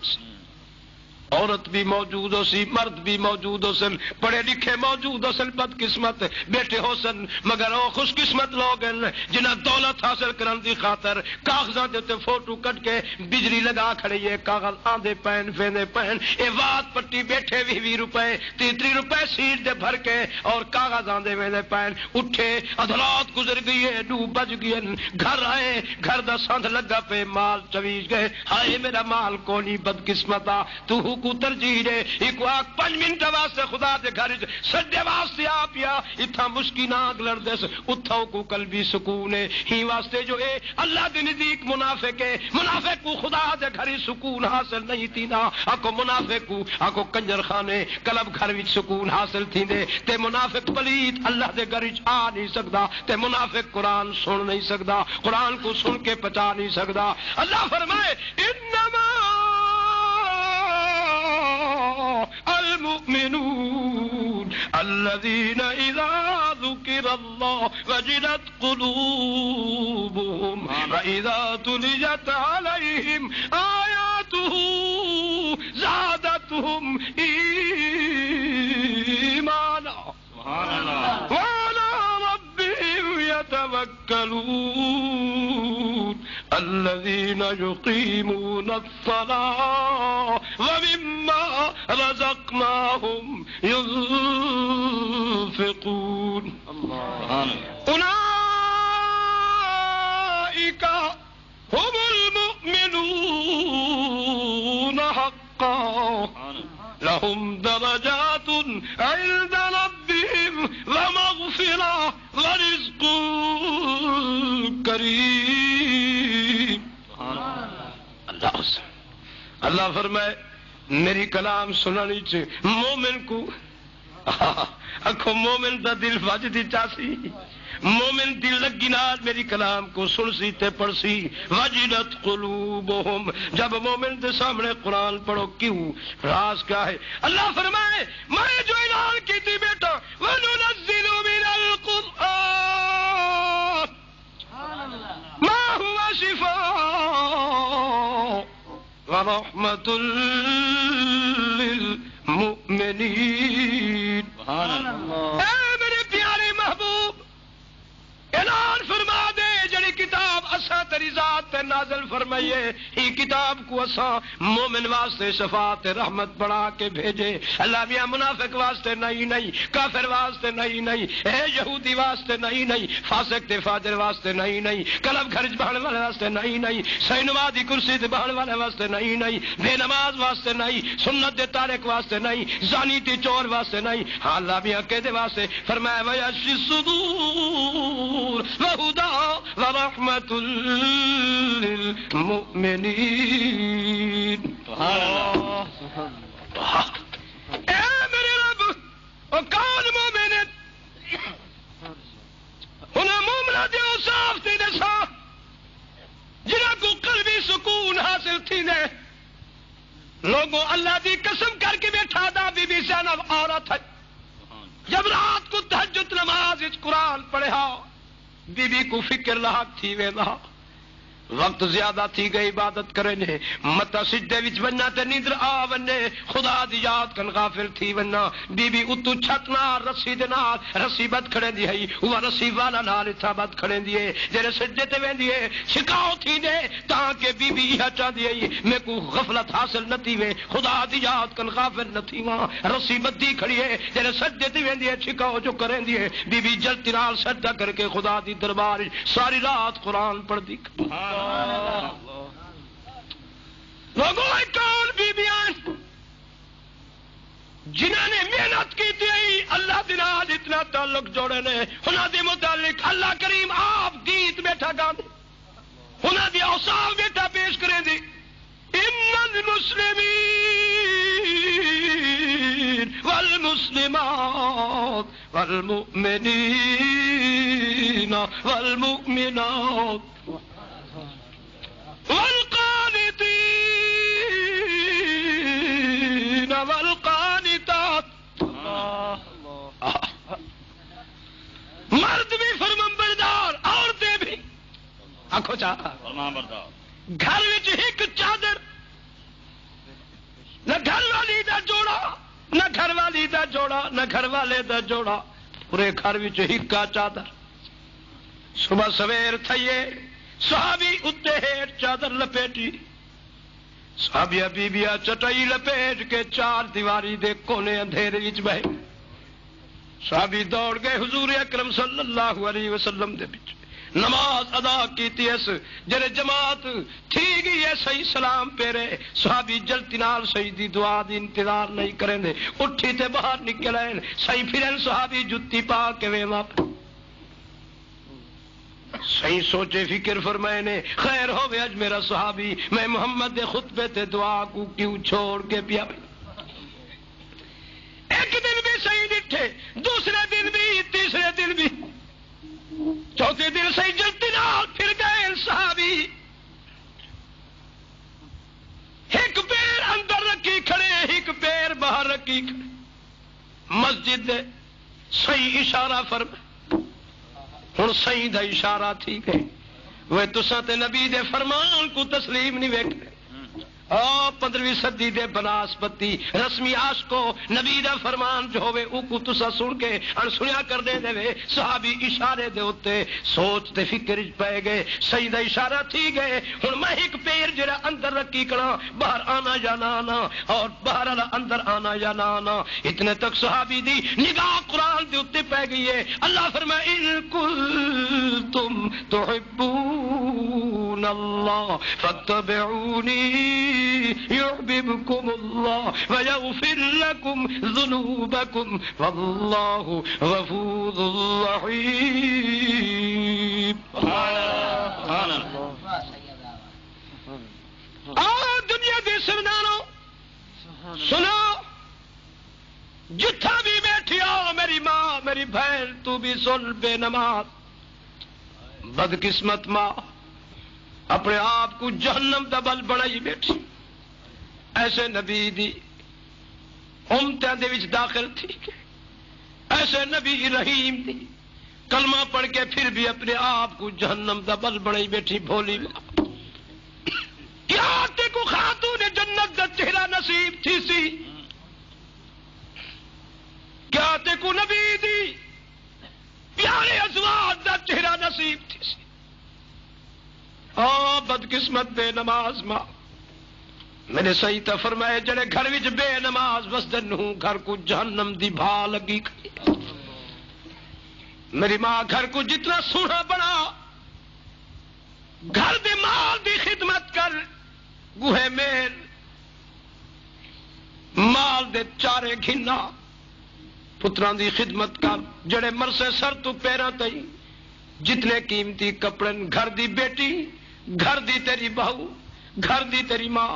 عورت بھی موجود ہو سی مرد بھی موجود ہو سن پڑھے لکھے موجود ہو سن بدقسمت بیٹے ہو سن مگر وہ خوش قسمت لوگ ہیں جنہیں دولت حاصل کرن دی خاطر کاغذات دے فوٹو کٹ کے بجلی لگا کھڑی ہے کاغذ آندے پین فیندے پین اے وات پٹی بیٹھے 20 روپے 30 روپے سیٹ دے بھر کے اور کاغذ آندے ویندے پین اٹھے ادھرات گزر گئی ہے 2 بج گئے گھر آئے گھر دا سندھ لگا پہ مال چویش گئے ہائے میرا مال کونی بدقسمتا تو کو ترجیح دے ایک واق 5 منٹ واسطے خدا دے گھر سجدے واسطے آ پیا اتھا مشکی ناگ لڑدس اتھاؤ کو قلبی سکون ہے ہی واسطے جو ہے اللہ دے نزدیک منافق ہے منافق کو خدا دے گھر سکون حاصل نہیں تھیندا اکو منافق کو اکو کنجر خانے کلب گھر وچ سکون حاصل تھیندے تے منافق پلیت اللہ دے گھر وچ آ نہیں سکدا تے منافق قرآن سن نہیں سکدا قرآن کو سن کے پچا نہیں سکدا اللہ فرمائے انما المؤمنون الذين اذا ذكر الله وجلت قلوبهم واذا تليت عليهم آياته زادتهم إيمانا وعلى ربهم يتوكلون الذين يقيمون الصلاة ومما رزقناهم ينفقون أولئك هم المؤمنون حقا لهم درجات عند ربهم ومغفرة ورزق کریم. اللہ فرمائے میری کلام سنانی چ مومن کو اکھو مومن دا دل وجدی چاسی مومن دل لگی نال میری کلام کو سن سی تے پڑھ سی وجلت قلوبہم جب مومن دے سامنے قرآن پڑھو کیوں راز کیا ہے اللہ فرمائے میں جو اعلان کی تھی بیٹا وَنُنَزِّلُ مِنَ الْقُرْآنِ مَا هُوَ شِفَاءٌ وَرَحْمَةٌ لِّلْمُؤْمِنِينَ. اے میرے پیارے محبوب اعلان فرما دے جڑی کتاب اساں تیری ذات تے نازل فرمائیے ہی کتاب کو اساں مومن واسطے شفاعت رحمت بنا کے بھیجے. اللہ میاں منافق واسطے نہیں کافر واسطے نہیں اے یہودی واسطے نہیں فاسق تے فاجر واسطے نہیں کلب گھرج بہن والے واسطے نہیں سینما دی کرسی تے بہن والے واسطے نہیں بے نماز واسطے نہیں سنت دے تارک واسطے نہیں زانی تے چور واسطے نہیں. ہاں اللہ میاں کہدے واسطے فرمایا وَيَشْفِ الصُّدُورَ وَهُدًى وَرَحْمَةٌ لِّلْمُؤْمِنِينَ. اے میرے رب او کون مومن ہے انہاں مومناں دے اوصاف تے دسا جنہاں کو قلبی سکون حاصل تھی نے لوگوں اللہ دی قسم کر کے بیٹھا دا بی بی زینب عورت ہے جب رات کو تہجد نماز وچ قرآن پڑھا بی بی کو فکر لاحق تھی ویلا وقت زیادہ تھی گئی عبادت کرے نے متا سجدے وچ وننا تے نیندر آ ونے خدا دی یاد کن غافل تھی وننا بی بی اتو چھت نال رسی دے نال رسی بد کھڑے دی ہے وہ رسی والا نال اتھا بد کھڑے دی ہے جڑے سجدے تے ویندی ہے شکاو تھی دے تاکہ بی بی یہ چاندی ہے میں کو غفلت حاصل نہ تھی وے خدا دی یاد کن غافل نہ تھی وہاں رسی بدی کھڑی ہے جڑے سجدے تے ویندی ہے شکاو جو کریں دی ہے بی بی جلتی نال سجدہ کر کے خدا دی دربار ساری رات قرآن پڑھ دی. لوگوں کون بیبیاں جنہوں نے محنت کی تھی اللہ دے نال اتنا تعلق جوڑے نے انہاں دے متعلق اللہ کریم آپ گیت بیٹھا گا انہاں دی اوصاف بیٹھا پیش کریں دی ان المسلمین والمسلمات والمؤمنین والمؤمنات والقانتين والقانتات مرد بھی فرمانبردار عورتیں بھی آنکھو چاہ گھر وچ ایک چادر نہ گھر والی دا جوڑا نہ گھر والی دا جوڑا نہ گھر والے دا جوڑا پورے گھر وچ ایک چادر صبح سویر تھئیے صحابی اتے ہیٹ چادر لپیٹی صحابیہ بیبیا چٹائی لپیٹ کے چار دیواری دے کونے اندھیرے وچ بہے صحابی دوڑ گئے حضور اکرم صلی اللہ علیہ وسلم دے وچ نماز ادا کیتی اس جڑے جماعت تھی گئی ہے صحیح سلام پیرے صحابی جلتی نال صحیح دی دعا دی انتظار نہیں کریں دے اٹھی تے باہر نکلیں صحیح پھرن صحابی جتی پا کے ویلا صحیح سوچے فکر فرمائے نے خیر ہوے اج میرا صحابی میں محمد دے خطبے تے دعا کو کیوں چھوڑ کے پیا ایک دن بھی صحیح ڈٹھے دوسرے دن بھی تیسرے دن بھی چوتھے دن صحیح جلتی نال پھر گئے صحابی ایک پیر اندر رکھی کھڑے ایک پیر باہر رکھی کھڑے مسجد دے صحیح اشارہ فرمائے ہوں صحیح دا اشارہ تھی گئے وہ تساں تے نبی دے فرمان کو تسلیم نہیں ویکھدے 15ویں صدی دے بناسپتی رسمی عاشقو نبی دا فرمان جو ہوئے او کو تسا سن کے ان سنیا کر دے دے صحابی اشارے دے ہوتے سوچ تے فکر پے گئے صحیح دا اشارہ تھی گئے ہن میں ایک پیر جڑا اندر رکھی کڑا باہر آنا یا نہ آنا اور باہر والا اندر آنا یا نہ آنا اتنے تک صحابی دی نگاہ قرآن دے اوتے پے گئی ہے اللہ فرمائے ان کنتم تحبون اللہ فاتبعونی يحببكم الله ويغفر لكم ذنوبكم والله غفور رحيم دنیا کے سرداروں سنو جتھا بھی بیٹھی ہو میری ماں میری بہن تو بھی سن بے نماز بدقسمت ماں اپنے آپ کو جہنم دا بل بنائی بیٹھی ایسے نبی دی امتیاں دے وچ داخل تھی ایسے نبی رحیم دی کلمہ پڑھ کے پھر بھی اپنے آپ کو جہنم دا بل بنائی بیٹھی بھولی کیا تے کو خاتون جنت دا چہرہ نصیب تھی سی کیا تے کو نبی دی پیارے ازواج دا چہرہ نصیب تھی سی بدقسمت بے نماز ماں میں نے صحیح تا فرمائے جڑے گھر وچ بے نماز وسدن ہوں گھر کو جہنم دی بھا لگی میری ماں گھر کو جتنا سونا بنا گھر دے مال دی خدمت کر گوہے میر مال دے چارے گھنا پتران دی خدمت کر جڑے مرسے سر تو پیرا تئی جتنے قیمتی کپڑے گھر دی بیٹی گھر دی تیری بہو گھر دی تیری ماں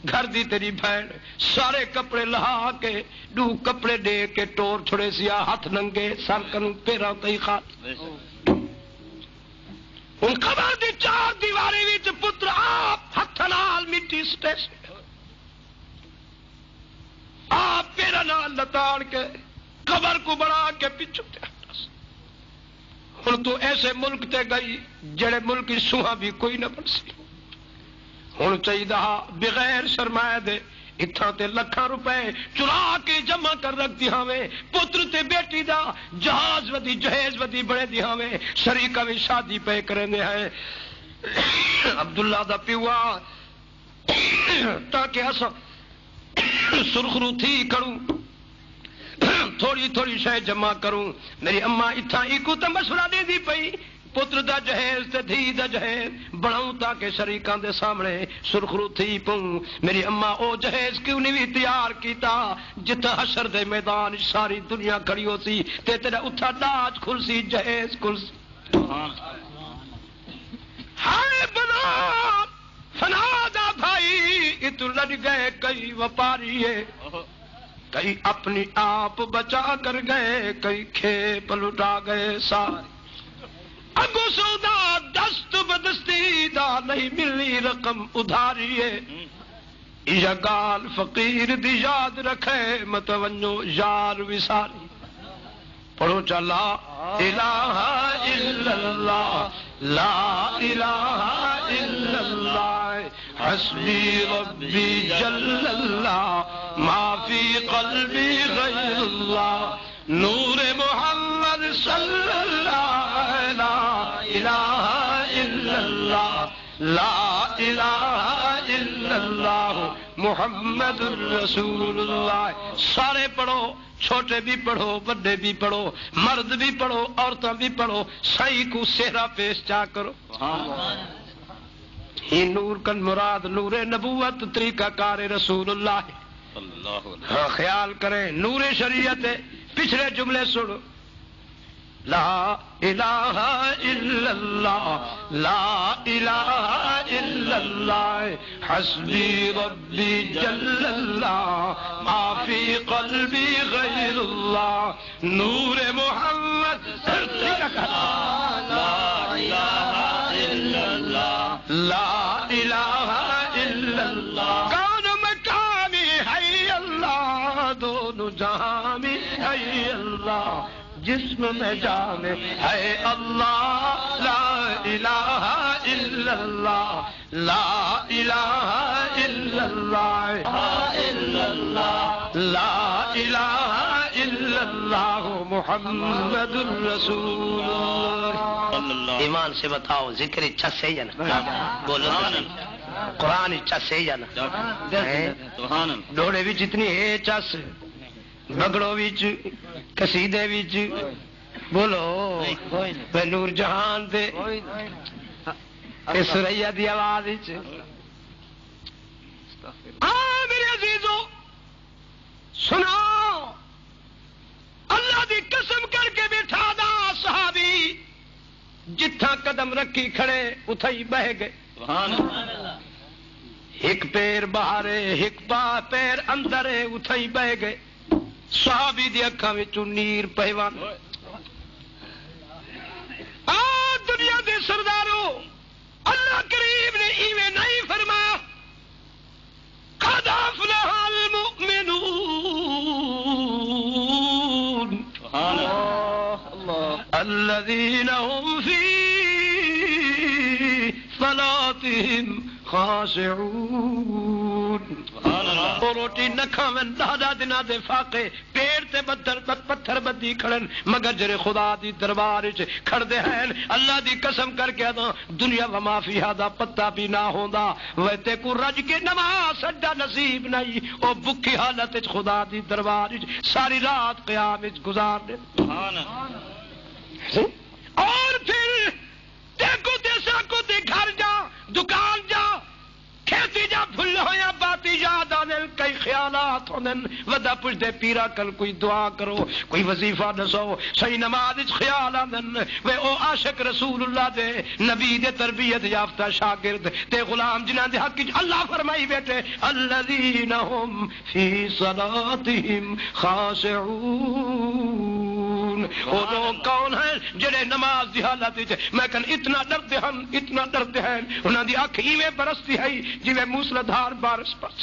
گھر دی تیری بہن سارے کپڑے لہا کے دو کپڑے دے کے ٹور چھڑے سیا ہاتھ ننگے سر کنوں پیرا تئی خال ان قبر دی چار دیواری وچ پتر آپ ہاتھ نال مٹی سٹیشن آپ پیرا نال لتاڑ کے قبر کو بڑھا کے پچھو ہوں تو ایسے ملک تے گئی جڑے ملک کی سوہا بھی کوئی نہ بن سی ہوں چاہیے بغیر سرمایہ دے اتھاں تے لکھاں روپے چرا کے جمع کر رکھ دی ہاویں پتر تے بیٹی دا جہاز ودی جہیز ودی بڑے دی ہاویں شریکہ بھی شادی پہ کرنے ہیں عبداللہ دا پیوا تاکہ اسا سرخرو تھی کروں تھوڑی تھوڑی شے جمع کروں میری اما اتھا ایکو تے مشورہ دے دی پئی پتر دا جہیز تے دھی دا جہیز بناؤں تاکہ شریکان دے سامنے سرخرو تھی پوں میری اما او جہیز کیوں نہیں بھی تیار کیتا جتا حشر دے میدان ساری دنیا کھڑی ہو سی تے تیرا اتھا ڈاج کھل سی جہیز کھل سی ہائے بنا فنا دا بھائی اتو لڑ گئے کئی وپاری ہے کئی اپنی آپ بچا کر گئے کئی کھیپ لٹا گئے سارے اگو سودا دست بدستی دا نہیں ملی رقم ادھاری ہے یہ گال فقیر دی یاد رکھے متونو یار وساری پڑھو چلا الہ الا اللہ لا الہ الا اللہ حسبی ربی جل اللہ ما فی قلبی غیر اللہ نور محمد صلی اللہ لا الہ الا اللہ لا الہ الا اللہ محمد الرسول اللہ. سارے پڑھو، چھوٹے بھی پڑھو، بڑے بھی پڑھو، مرد بھی پڑھو، عورتیں بھی پڑھو. سائی کو سہرا پیش چا کرو. ہی نور کن مراد نور نبوت طریقہ کار رسول اللہ. ہاں خیال کریں نور شریعت. پچھلے جملے سنو. لا الہ الا اللہ، لا الہ الا اللہ، حسبی ربی جل اللہ، ما فی قلبی غیر اللہ. نور محمد لا الہ الا اللہ، لا الہ الا اللہ. کون مقامی ہے اللہ، دونوں جہاں میں ہے اللہ. جسم میں جان ہے اللہ. لا الہ الا اللہ، لا الہ الا اللہ، لا الہ الا اللہ محمد الرسول اللہ. ایمان سے بتاؤ ذکر اچھا صحیح ہے نا؟ بولو قرآن اچھا صحیح ہے نا؟ ڈوڑے بھی جتنی ہے چس، بگڑوں وچ، قصیدے وچ. بولو نور جہان دے سریا دی آواز وچ. میرے عزیزو سنو، اللہ دی قسم کر کے بیٹھا دا صحابی جتھاں قدم رکھی کھڑے اتھائی بہ گئے. ایک پیر باہر ایک پیر اندر اتھائی بہ گئے. صحابی دی اکھاں وچوں نیر پیوان. دنیا دے سردارو، اللہ کریم نے ایویں نہیں فرمایا قد افلح المؤمنون الذين هم في صلاتهم خاشعون. وہ روٹی نہ کھاون، 10 دناں دے فاقے، پیڑ تے پتھر بدی کھڑن، مگر جڑے خدا دی دربار وچ کھڑدے ہیں اللہ دی قسم کر کے آداں دنیا وما فیہا دا پتہ بھی نہ ہوندا وے کو رج کے نماز اڈا نصیب نہیں. او بکھی حالت وچ خدا دی دربار وچ ساری رات قیام وچ گزار دے. اور پھر دیکھو دیسا کو دے گھر جا، دکان جا، کھیتی جا، بھول ہویا باتی یاد آنے کئی خیالات ہونے ودا پوچھتے پیرا کل کوئی دعا کرو، کوئی وظیفہ دسو، صحیح نماز خیال آنے وے او عاشق رسول اللہ دے نبی دے تربیت یافتہ شاگرد تے غلام جنہاں دے حق اللہ فرمائی بیٹھے الذین هم فی صلاتهم خاشعون. وہ لوگ کون ہیں جڑے نماز دی حالت میں کن اتنا ڈردے ہیں، اتنا ڈردے ہیں انہاں دی اکھ ایویں برستی ہے جویں موسلادھار بارش برس.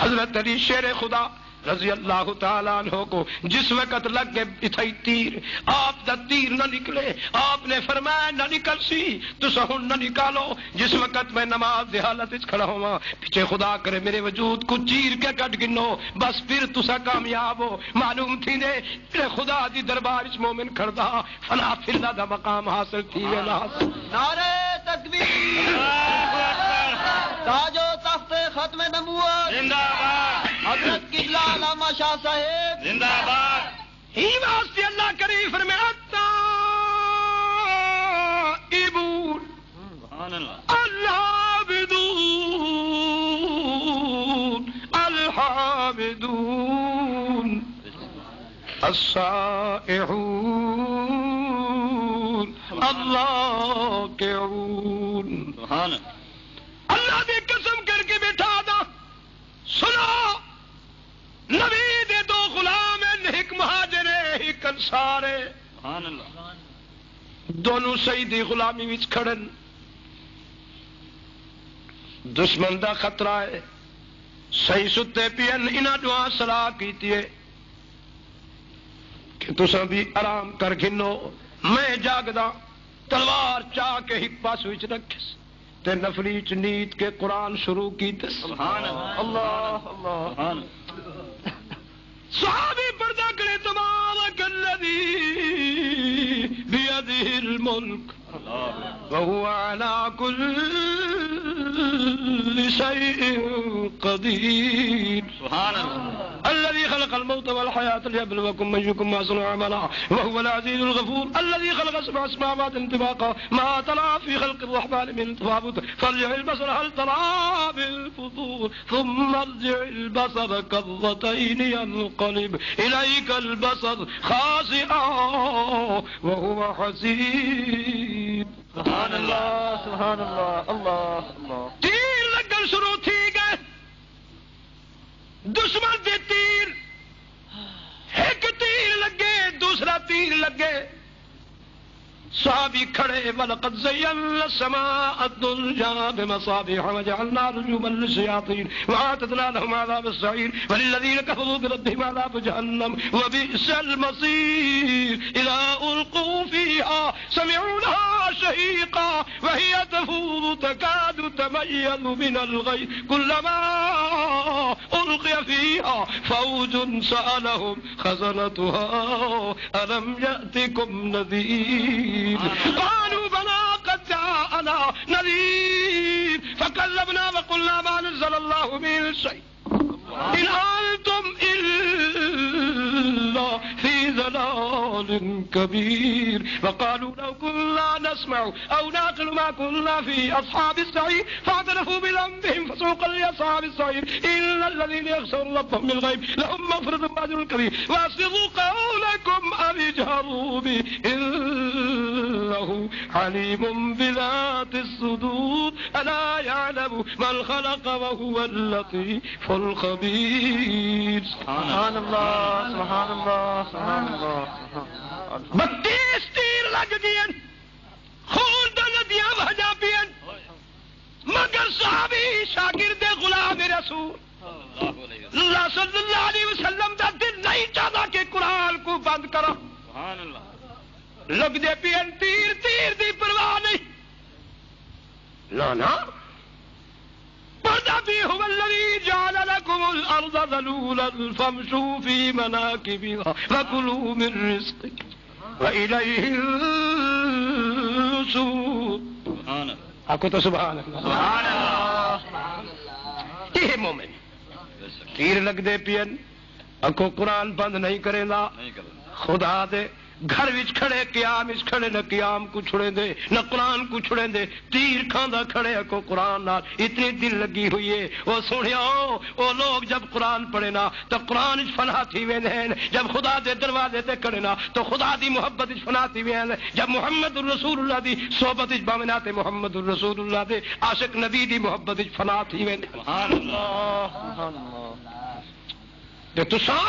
حضرت علی شیر خدا رضی اللہ تعالیٰ عنہ کو جس وقت لگ گئے اتھائی تیر، آپ دا تیر نہ نکلے، آپ نے فرمایا نہ نکل سی تو سہن نہ نکالو. جس وقت میں نماز دی حالت وچ کھڑا ہوا پیچھے خدا کرے میرے وجود کو چیر کے کٹ گنو بس پھر تسا کامیاب ہو. معلوم تھی نے میرے خدا دی دربار وچ مومن کھڑدا فنا فردا دا مقام حاصل تھی ویلا. نعرہ تکبیر، تاج و تخت ختم نبوت زندہ باد، حضرت قبلہ علامہ شاہ صاحب زندہ باد. ہی واسطے اللہ کریم فرمایا تائبون العابدون الحامدون السائحون الراکعون. اللہ دی قسم کر کے بیٹھا دا سنو، نبی دے 2 غلام ہیں، ایک مہاجر ہے ایک انصار ہے. دونوں سیدی غلامی وچ کھڑن، دشمن دا خطرہ ہے، صحیح ستے پین انہاں دعا صلاح کیتی ہے کہ تساں بھی آرام کر گھنو، میں جاگدا تلوار چاہ کے ہک پاس وچ رکھس تے نفلی چ نیت کے قرآن شروع کیتے. سبحان اللہ اللہ. صحابی پردہ کرے تبارک الذی بیدہ الملک وہو علی کل كل شيء قدير. سبحان الله. الذي خلق الموت والحياة ليبلوكم من أيكم أحسن عملا وهو العزيز الغفور. الذي خلق سبع سماوات طباقا ما ترى في خلق الرحمن من تفاوت فارجع البصر هل ترى من فطور ثم ارجع البصر كرتين ينقلب إليك البصر خاسئا وهو حسير. سبحان اللہ سبحان اللہ اللہ اللہ. تیر لگن شروع تھی گئے دشمن دے تیر ایک تیر لگے دوسرا تیر لگے صحابی کھڑے وَلَقَدْ زَيَّنَّا السَّمَاءَ الدُّنْيَا بِمَصَابِيحَ وَجَعَلْنَا رُجُومًا لِلشَّيَاطِينِ وَأَعْتَدْنَا لَهُمْ عَذَابَ السَّعِيرِ وَلِلَّذِينَ كَفَرُوا بِرَبِّهِمْ عَذَابُ جَهَنَّمَ وَبِئْسَ الْمَصِيرُ. إِذَا أُلْقُوا فِيهَا سَمِعُوا لَهَا شَهِيقًا وَهِيَ تَفُورُ تَكَادُ تَمَيَّزُ مِنَ الْغَيْظِ كُلَّمَا أُلْقِيَ فِيهَا فَوْجٌ سَأَلَهُمْ خَزَنَتُهَا أَلَمْ يَأْتِكُمْ نَذِيرٌ قالوا بلى قد جاءنا نذير فكذبنا وقلنا ما نزل الله من شيء إن أنتم إلا في ضلال كبير. وقالوا لو كنا نسمع أو نعقل ما كنا في أصحاب السعير فاعترفوا بذنبهم فسوقا لأصحاب السعير إلا الذين يخشون ربهم بالغيب لهم مغفرة وأجر كبير. وأسروا قولكم أو اجهروا به إنه عليم بذات الصدور ألا يعلم من خلق وهو اللطيف الخبير. سبحان اللہ سبحان اللہ سبحان اللہ. 32 تیر لگ گئے خون دا ندیاں بہجا پین مگر صحابی شاگرد غلام رسول اللہ صلی اللہ علیہ وسلم دا دل نہیں چاہتا کہ قرآن کو بند کرو. سبحان اللہ. لگ دے پین تیر تیر دی پرواہ نہیں لانا پردہ بھی هو الذی جعل لكم الارض ذلولا فامشوا في مناکبها وکلوا من رزقه وإلیہ النشور. سبحان اللہ. آپ کو تو سبحان اللہ. سبحان اللہ. یہ مومن تیر لگ دے پین اکو قرآن بند نہیں کریں گا نہیں کرنا. خدا دے گھر وچ کھڑے قیام وچ کھڑے نہ قیام کو چھڑیں دے نہ قرآن کو چھڑیں دے تیر کھاندا کھڑے کو قرآن نال اتنی دل لگی ہوئی ہے. وہ سنیا وہ لوگ جب قرآن پڑھے نا تو قرآن وچ فنا تھی ویندے ہیں. جب خدا دے دروازے تے کھڑے نا تو خدا دی محبت وچ فنا تھی ویندے. جب محمد رسول اللہ دی صحبت وچ باونا تے محمد رسول اللہ دے عاشق نبی دی محبت وچ فنا تھی ویندے. سبحان اللہ. سبحان اللہ. تے تساں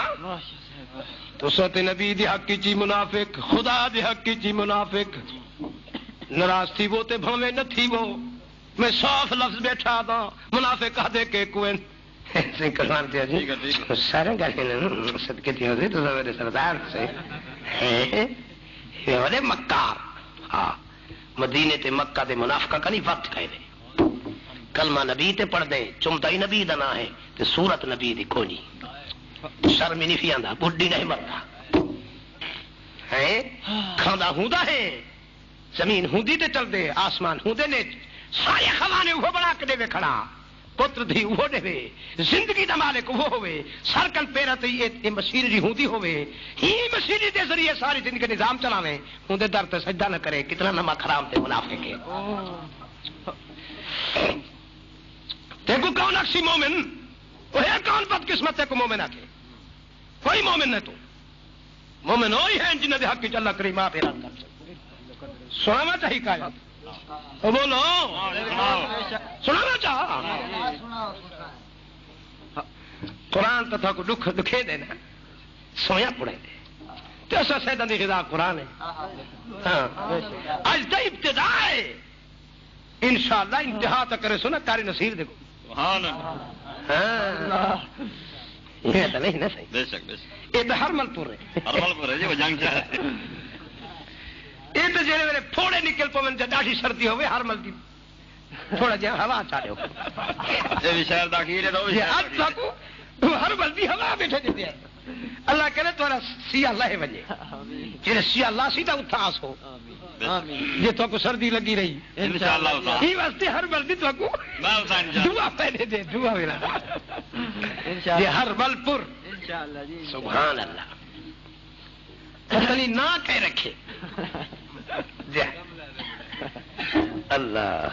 تے نبی دی حق چی منافق خدا دی حق چی منافق ناراض تھی وہ تے بھویں نہ تھی وہ میں صاف لفظ بیٹھا دا منافق کہہ دے کے کوئن سے کلام تے جی سارے گل صدقے تھی ہوے تو میرے سردار سے یہ والے مکہ ہاں مدینے تے مکہ دے منافقہ کا نہیں وقت کہے دے کلمہ نبی تے پڑھ دے چمتا ہی نبی دا نا ہے تے سورت نبی دی کوئی نہیں شرم نہیں فی آندا بڈھی نہیں مرتا ہے کھاندا ہوندا ہے زمین ہوندی تے چل دے آسمان ہوندے نے سارے خوانے وہ بنا کے دے کھڑا پتر دی وہ دے زندگی دا مالک وہ ہوے سرکل پیرا تے یہ مشینری ہوندی ہوے ہی مشینری دے ذریعے ساری زندگی نظام چلاویں ہوندے در تے سجدہ نہ کرے کتنا نمک حرام تے منافق ہے. دیکھو کون اکسی مومن وہ ہے کون بدقسمت ہے کو مومن آ کے کوئی مومن نہیں تو مومن وہی ہیں جنہیں دے حق کی اللہ کریم آپ اعلان کر سکتے. سنانا چاہیے کہا بولو سنانا چاہ قرآن تھا کو دکھ دکھے دینا سویا پڑے دے تو ایسا سیدن دی غذا قرآن ہے. آج دا ابتدا ہے انشاءاللہ انتہا تک کرے سنا کاری نصیر دیکھو. سبحان اللہ. یہ تو نہیں نا صحیح. بے شک بے شک. یہ تو ہرمل پور ہے. ہرمل پور ہے جی وہ جنگ چاہے. یہ تو جڑے میرے پھوڑے نکل پون جب ڈاڈی سردی ہوئے ہرمل دی تھوڑا جہا ہوا چاہے ہو. یہ بھی شہر داخل ہے تو ہرمل دی ہوا بیٹھے دیتے ہیں. اللہ کرے تھوڑا سیاہ لہے وجے جی سیاہ لا سی تو اتھا آس ہو جی تو کو سردی لگی رہی انشاءاللہ یہ واسطے ہر بل بھی تو کو دعا پہلے دے دعا میرا یہ ہر بل پر انشاءاللہ جی سبحان اللہ اصلی نہ کہہ رکھے جی اللہ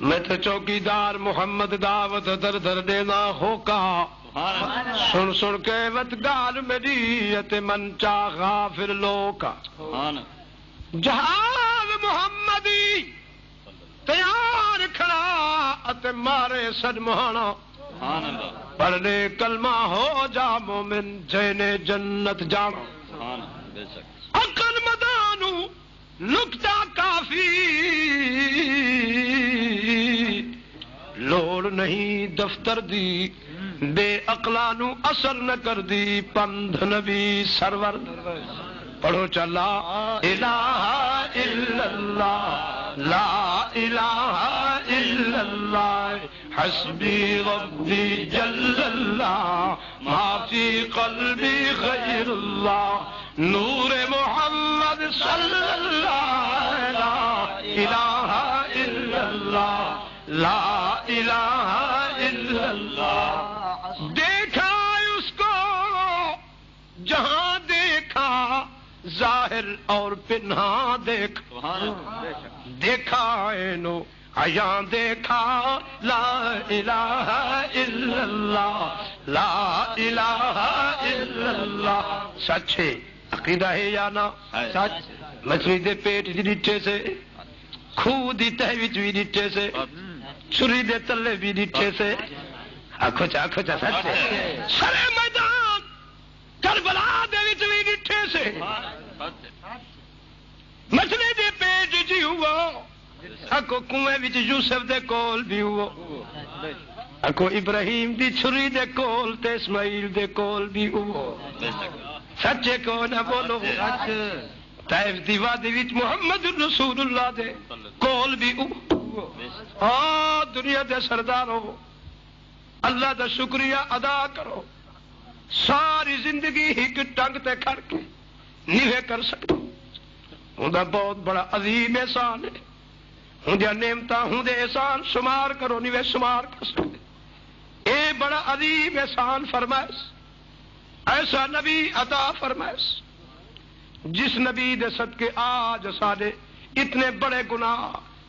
میں تو چوکیدار محمد دعوت در در دینا ہو کہا سن سن کے وت گال میری من چا غافر لوکا جہاز محمدی تیار کھڑا ات مارے سد مہانا پڑھنے کلمہ ہو جا مومن جینے جنت جانا عقل مدانو نکتا کافی لوڑ نہیں دفتر دی بے عقلانو اثر نہ کر دی پندھ نبی سرور پڑھو چلا الہ الا اللہ لا الہ الا اللہ حسبی ربی جل اللہ ما فی قلبی غیر اللہ نور محمد صلی اللہ لا الہ الا اللہ لا الہ الا اللہ دیکھا اس کو جہاں دیکھا ظاہر اور پنہا دیکھا اینو عیاں دیکھا لا الہ الا اللہ لا الہ الا اللہ سچے عقیدہ ہے یا نا سچ مچھلی دے پیٹ دی ڈٹھے سے خوہ دی تہ وچ بھی ڈٹھے سے چھری دے تلے بھی ڈٹھے سے آکھو چا سچ سرے میدان کربلا دے وچ بھی ڈٹھے سے مچھلی دے پیٹ جی ہوا آکھو کنویں وچ یوسف دے کول بھی ہوا آکھو ابراہیم دی چھری دے کول تے اسماعیل دے کول بھی ہوا سچے کو نہ بولو طائف دی وادی وچ محمد رسول اللہ دے کول بھی دنیا دے سردارو اللہ دا شکریہ ادا کرو ساری زندگی ایک ٹنگ تے کھڑ کے نیوے کر سکو ہوندا بہت بڑا عظیم احسان ہے ہوندیا نعمتاں ہوندے احسان شمار کرو نیوے شمار کر سکتے اے بڑا عظیم احسان فرمائش ایسا نبی عطا فرمائش جس نبی دے صدقے آج سارے اتنے بڑے گناہ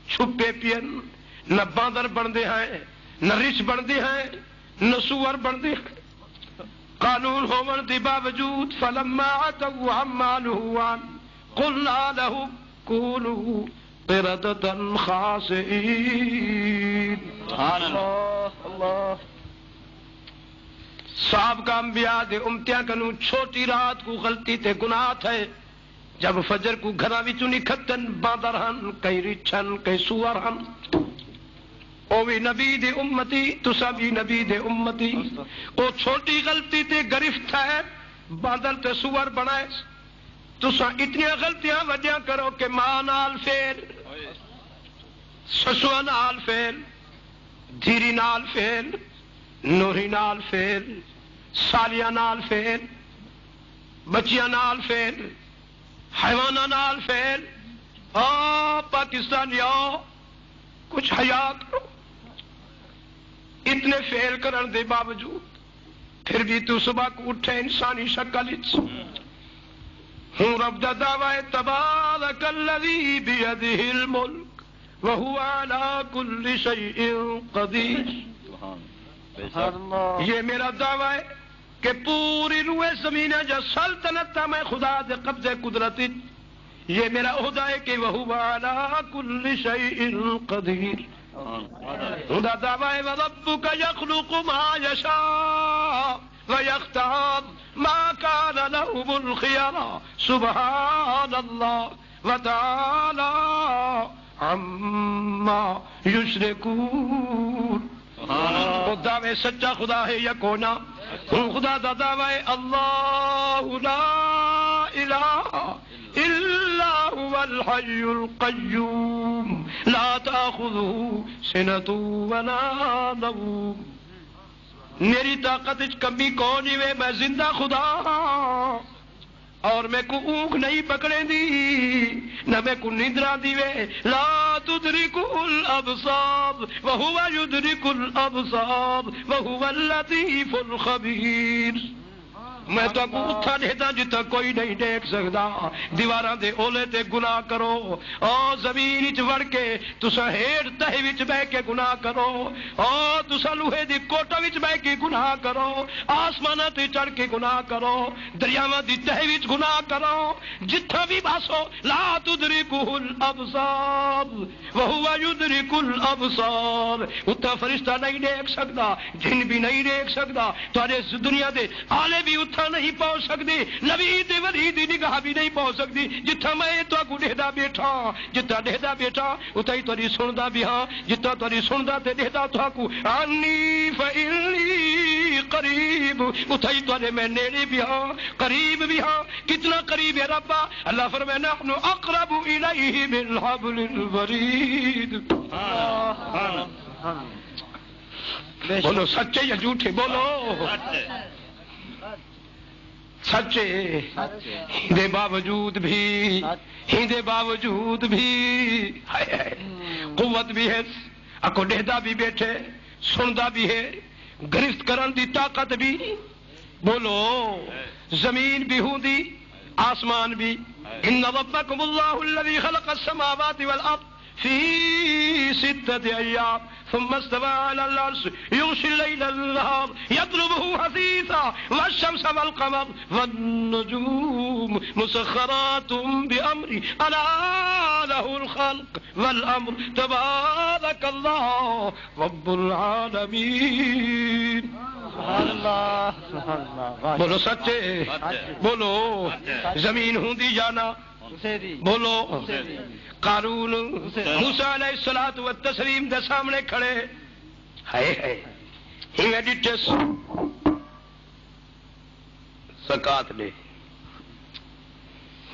چھپے پین نہ باندر بندے ہیں نہ رچ بندے ہیں نہ سور بندے ہیں قانون ہون دی باوجود فلما عتوا عما نهوا عنه قلنا لهم كونوا قردة خاسئين سبحان اللہ صاحب کا انبیاء دے امتیاں کنو چھوٹی رات کو غلطی تے گناہ تھے جب فجر کو گھراں وچوں نکھتن باندر ہن کئی رچھن کئی سور ہن او بھی نبی دے امتی تسا بھی نبی دے امتی او چھوٹی غلطی تے گرفت ہے باندر تے سور بنائے تسا اتنی غلطیاں وڈیاں کرو کہ ماں نال فیل سسو نال فیل دھیری نال فیل نوری نال فیل سالیاں نال فیل بچیاں نال فیل حیواناں نال فیل پاکستانیوں کچھ حیا کرو اتنے فیل کرن دے باوجود پھر بھی تو صبح کو اٹھے انسانی شکل ہوں رب دا دعوی تبارک الذی بیدہ الملک وہو علی کل شیء قدیر یہ میرا دعوی ہے کہ پوری روح زمین جو سلطنت میں خدا دے قبضے قدرت یہ میرا عہدہ ہے کہ وہو علی کل شیء قدیر خدا دعوی ہے وربک یخلق ما یشاء ویختار ما کان لهم الخیارہ سبحان اللہ وتعالی عما یشرکون خدا میں سچا خدا ہے یا کونا خدا دا دعوی اللہ لا الہ الا هو الحی القیوم لا تأخذه سنة ولا نوم میری طاقت کمی کون ہی میں زندہ خدا اور میں کو اونگ نہیں پکڑے دی نہ میں کو نیندرا دیوے لا تدرک الابصار وهو يدرك الابصار وهو اللطيف الخبير میں تو کو اتھا دیتا جتا کوئی نہیں دیکھ سکتا دیواراں دے اولے تے گناہ کرو او زمین وچ وڑ کے تساں ہیٹھ تہے وچ بیٹھ کے گناہ کرو او تساں لوہے دی کوٹا وچ بیٹھ کے گناہ کرو آسماناں تے چڑھ کے گناہ کرو دریاواں دی تہے وچ گناہ کرو جتھا بھی باسو لا تدرکہ الابصار وهو يدرك الابصار اتھا فرشتہ نہیں دیکھ سکتا جن بھی نہیں دیکھ سکتا تواڈے اس دنیا دے آلے بھی اتھا نہیں پہنچ سکتی نبی تے ولی دی نگاہ بھی نہیں پہنچ سکتی جتھا میں تو کو ڈہدا بیٹھا جتھا ڈہدا بیٹھا اتھا ہی تاری سندا بھی ہاں جتھا تاری سندا تے ڈہدا تو کو انی فإنی قریب اتھا ہی تارے میں نیڑے بھی ہاں قریب بھی ہاں کتنا قریب ہے ربا اللہ فرمائے نحن اقرب الیہ من حبل الورید بولو سچے یا جھوٹے بولو سچے ہندے باوجود بھی قوت بھی ہے اکو ڈہدا بھی بیٹھے سندا بھی ہے گرفت کرن دی طاقت بھی بولو زمین بھی ہوں دی آسمان بھی ان ربکم اللہ الذی خلق السماوات والارض في 6 أيام ثم استوى على العرش يغشي الليل النهار يطلبه حثيثا والشمس والقمر والنجوم مسخرات بأمره ألا له الخلق والأمر تبارك الله رب العالمين سبحان اللہ سبحان اللہ بولو سچے بولو زمین ہوں دی جانا بولو قارون موسیٰ علیہ الصلوۃ والتسلیم دے سامنے کھڑے ہائے ہی ایڈیٹس زکات دے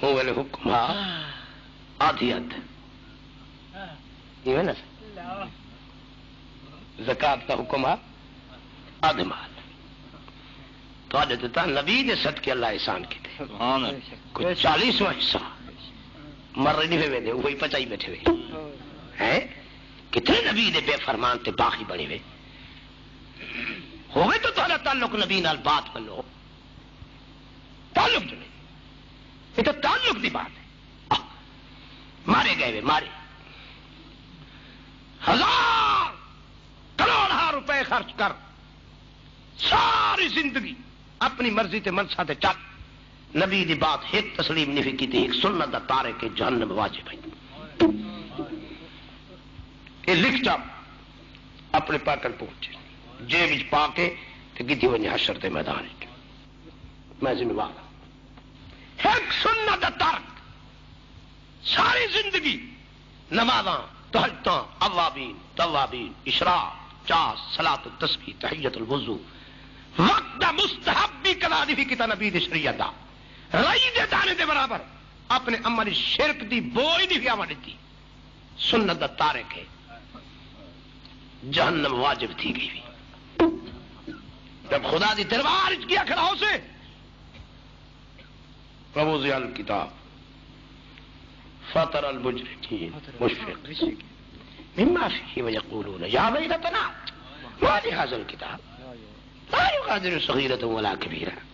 ہوئے نے حکم آدھی حد یہ ہے نا زکات کا حکم آدھ مال تو آج دیتا نبی دے صدقے اللہ احسان کی دے کوئی 40واں حصہ مر نہیں ہوئے دے وہی پچائی بیٹھے ہوئے کتنے نبی دے بے فرمان تے باقی بنے ہوئے ہوئے تو تھوڑا تعلق نبی نال بات بنو تعلق جو نہیں یہ تو تعلق دی بات ہے مارے گئے ہوئے مارے 1000 کروڑ روپے خرچ کر ساری زندگی اپنی مرضی تے منسا تے چل نبی دی بات ایک تسلیم نہیں کی تھی ایک سنت دا تارے کے جہنم واجب ہے یہ لکھ چا اپنے پاکل پہنچے جیب پا کے گدھی وجہ حشر دے میدان میں ذمہ وار ایک سنت دا تارک ساری زندگی نمازاں تہجداں اوابین توابین اشراق چاس صلاۃ التسبیح تحیۃ الوضو وقت دا مستحب بھی کلا دی کتا نبی دی شریعت دا رائی دے دانے دے برابر اپنے عمل شرک دی بوئی نہیں بھی آوانی تھی سنت دا تارک ہے جہنم واجب تھی گئی بھی جب خدا دی دربار کیا کھڑا ہو سے فوضع الکتاب فطر المجرمین مشفق مما فيه ويقولون يا ويلتنا ما لهذا الكتاب لا يغادر صغيرة ولا كبيرة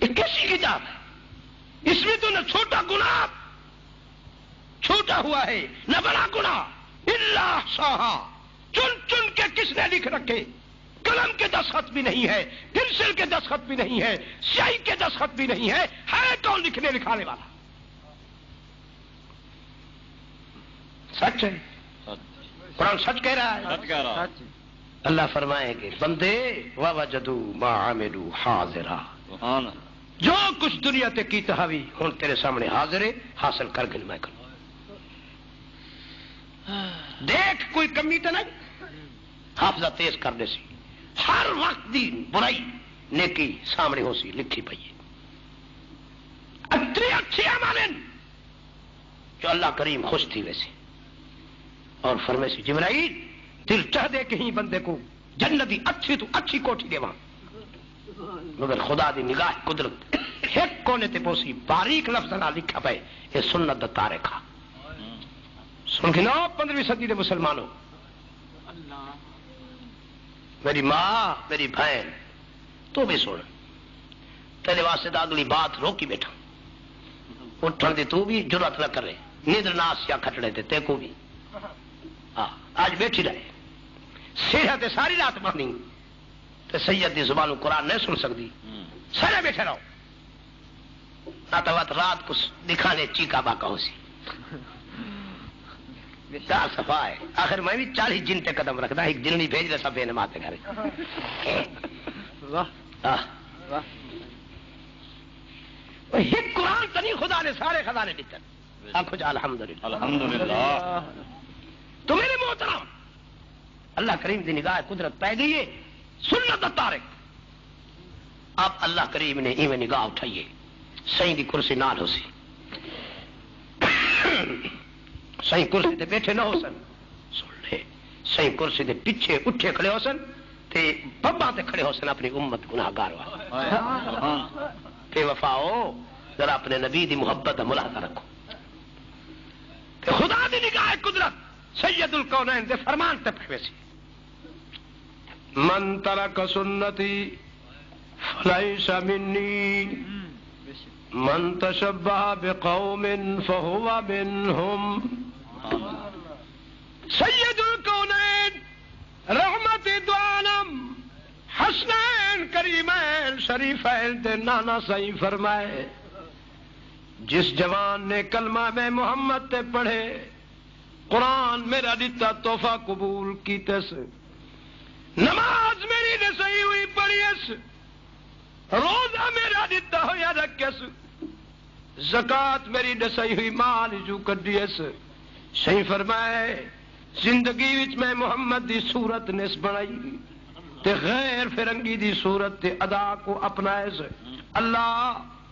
یہ کیسی کتاب ہے اس میں تو نہ چھوٹا گناہ چھوٹا ہوا ہے نہ بڑا گناہ الا احصاها چن چن کے کس نے لکھ رکھے قلم کے دستخط بھی نہیں ہے پنسل کے دستخط بھی نہیں ہے سیاہی کے دستخط بھی نہیں ہے کون لکھنے لکھانے والا سچ ہے قرآن سچ کہہ رہا ہے اللہ فرمائے گے بندے وَوَجَدُوا مَا عَمِلُوا حَاضِرًا جو کچھ دنیا تے کی تہاوی ہن تیرے سامنے حاضر ہے حاصل کر گل میں کروں دیکھ کوئی کمی تو نہیں حافظہ تیز کر دے سی ہر وقت دی برائی نیکی سامنے ہو سی لکھی پئی ہے اتنے اچھے عمل جو اللہ کریم خوش تھی ویسے اور فرمے سی جبرائیل دل چاہ دے کہیں بندے کو جنتی اچھی تو اچھی کوٹھی دے وہاں مگر خدا دی نگاہ قدرت ایک کونے تے پوسی باریک لفظ نہ لکھا پے یہ سنت دا تارک ہے. سن کے نو 15ویں صدی دے مسلمانوں، میری ماں میری بہن تو بھی سن، تیرے واسطے اگلی بات روکی بیٹھا، اٹھن دی تو بھی جرات نہ کرے، نیندر ناس یا کھٹڑے تے تے کو بھی آج بیٹھی رہے، صحت ساری رات مانی تے سید دی زبانوں قرآن نہیں سن سکتی، سارے بیٹھے رہو نہ تو رات کو دکھانے چیکا باکا ہو سی چار صفا ہے. آخر میں بھی 40 جن تے قدم رکھتا، ایک جن نہیں بھیج رہا سب نماز گھر. ایک قرآن تو نہیں خدا نے سارے خزانے دیتے. آنکھو جا الحمدللہ الحمدللہ. تو میرے محترم اللہ کریم دی نگاہ قدرت پہ گئی ہے سنت تارک. اب اللہ کریم نے ایویں نگاہ اٹھائیے سائیں دی کرسی نال ہو سی، سائیں کرسی تے بیٹھے نہ ہو سن، سن لے سائیں کرسی دے پیچھے اٹھے کھڑے ہو سن تے بابا تے کھڑے ہو سن اپنی امت گناہگار وا تے وفاؤ ذرا اپنے نبی دی محبت دا ملاحظہ رکھو. تے خدا دی نگاہ قدرت سید الکونین دے فرمان تے پہ سی من ترک سنتی فلیس منی من تشبہ بقوم فہو منہم. سید الکونین رحمت دو عالم حسنین کریمین شریفین تے نانا سائیں فرمائے جس جوان نے کلمہ میں محمد تے پڑھے قرآن میرا دیتا تحفہ قبول کیتے سے، نماز میری نسائی ہوئی پڑھی اس، روزہ میرا دیتا ہویا رکھس، زکات میری نسائی ہوئی مال جو کردی اس. صحیح فرمائے زندگی وچ میں محمد دی صورت نس بنائی تے غیر فرنگی دی صورت تے ادا کو اپنائے سے. اللہ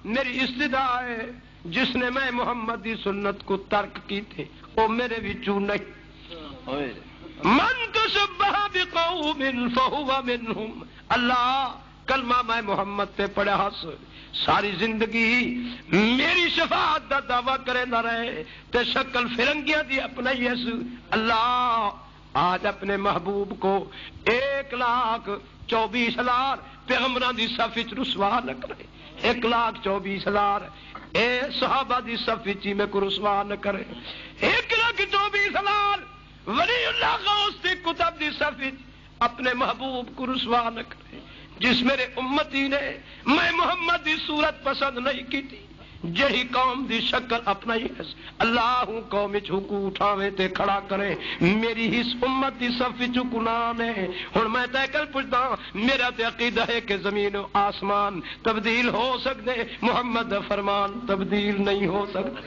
میری استدعا ہے جس نے میں محمد دی سنت کو ترک کی تھے وہ میرے وچوں نہیں. من تشبہ بقوم فہو منہم. اللہ کلمہ میں محمد تے پڑھا ساری زندگی میری شفاعت دا دعویٰ کرے نہ رہے تے شکل فرنگیاں دی اپنائی اس. اللہ آج اپنے محبوب کو 1,24,000 پیغمبراں دی صف وچ رسوا نہ کرے، 1,24,000 اے صحابہ دی صف وچ میں کو رسوا نہ کرے، 1,24,000 ولی اللہ غوث دی کتب دی صف وچ اپنے محبوب کو رسوا نہ کرے. جس میرے امتی نے میں محمد دی صورت پسند نہیں کی تھی، جہی قوم دی شکل اپنائی ہے، اللہ ہوں قوم وچ حکم اٹھاوے تے کھڑا کرے میری اس امت دی صف وچ گناہ نے. ہن میں تے کل پوچھدا میرا تے عقیدہ ہے کہ زمین و آسمان تبدیل ہو سکدے، محمد دا فرمان تبدیل نہیں ہو سکتا.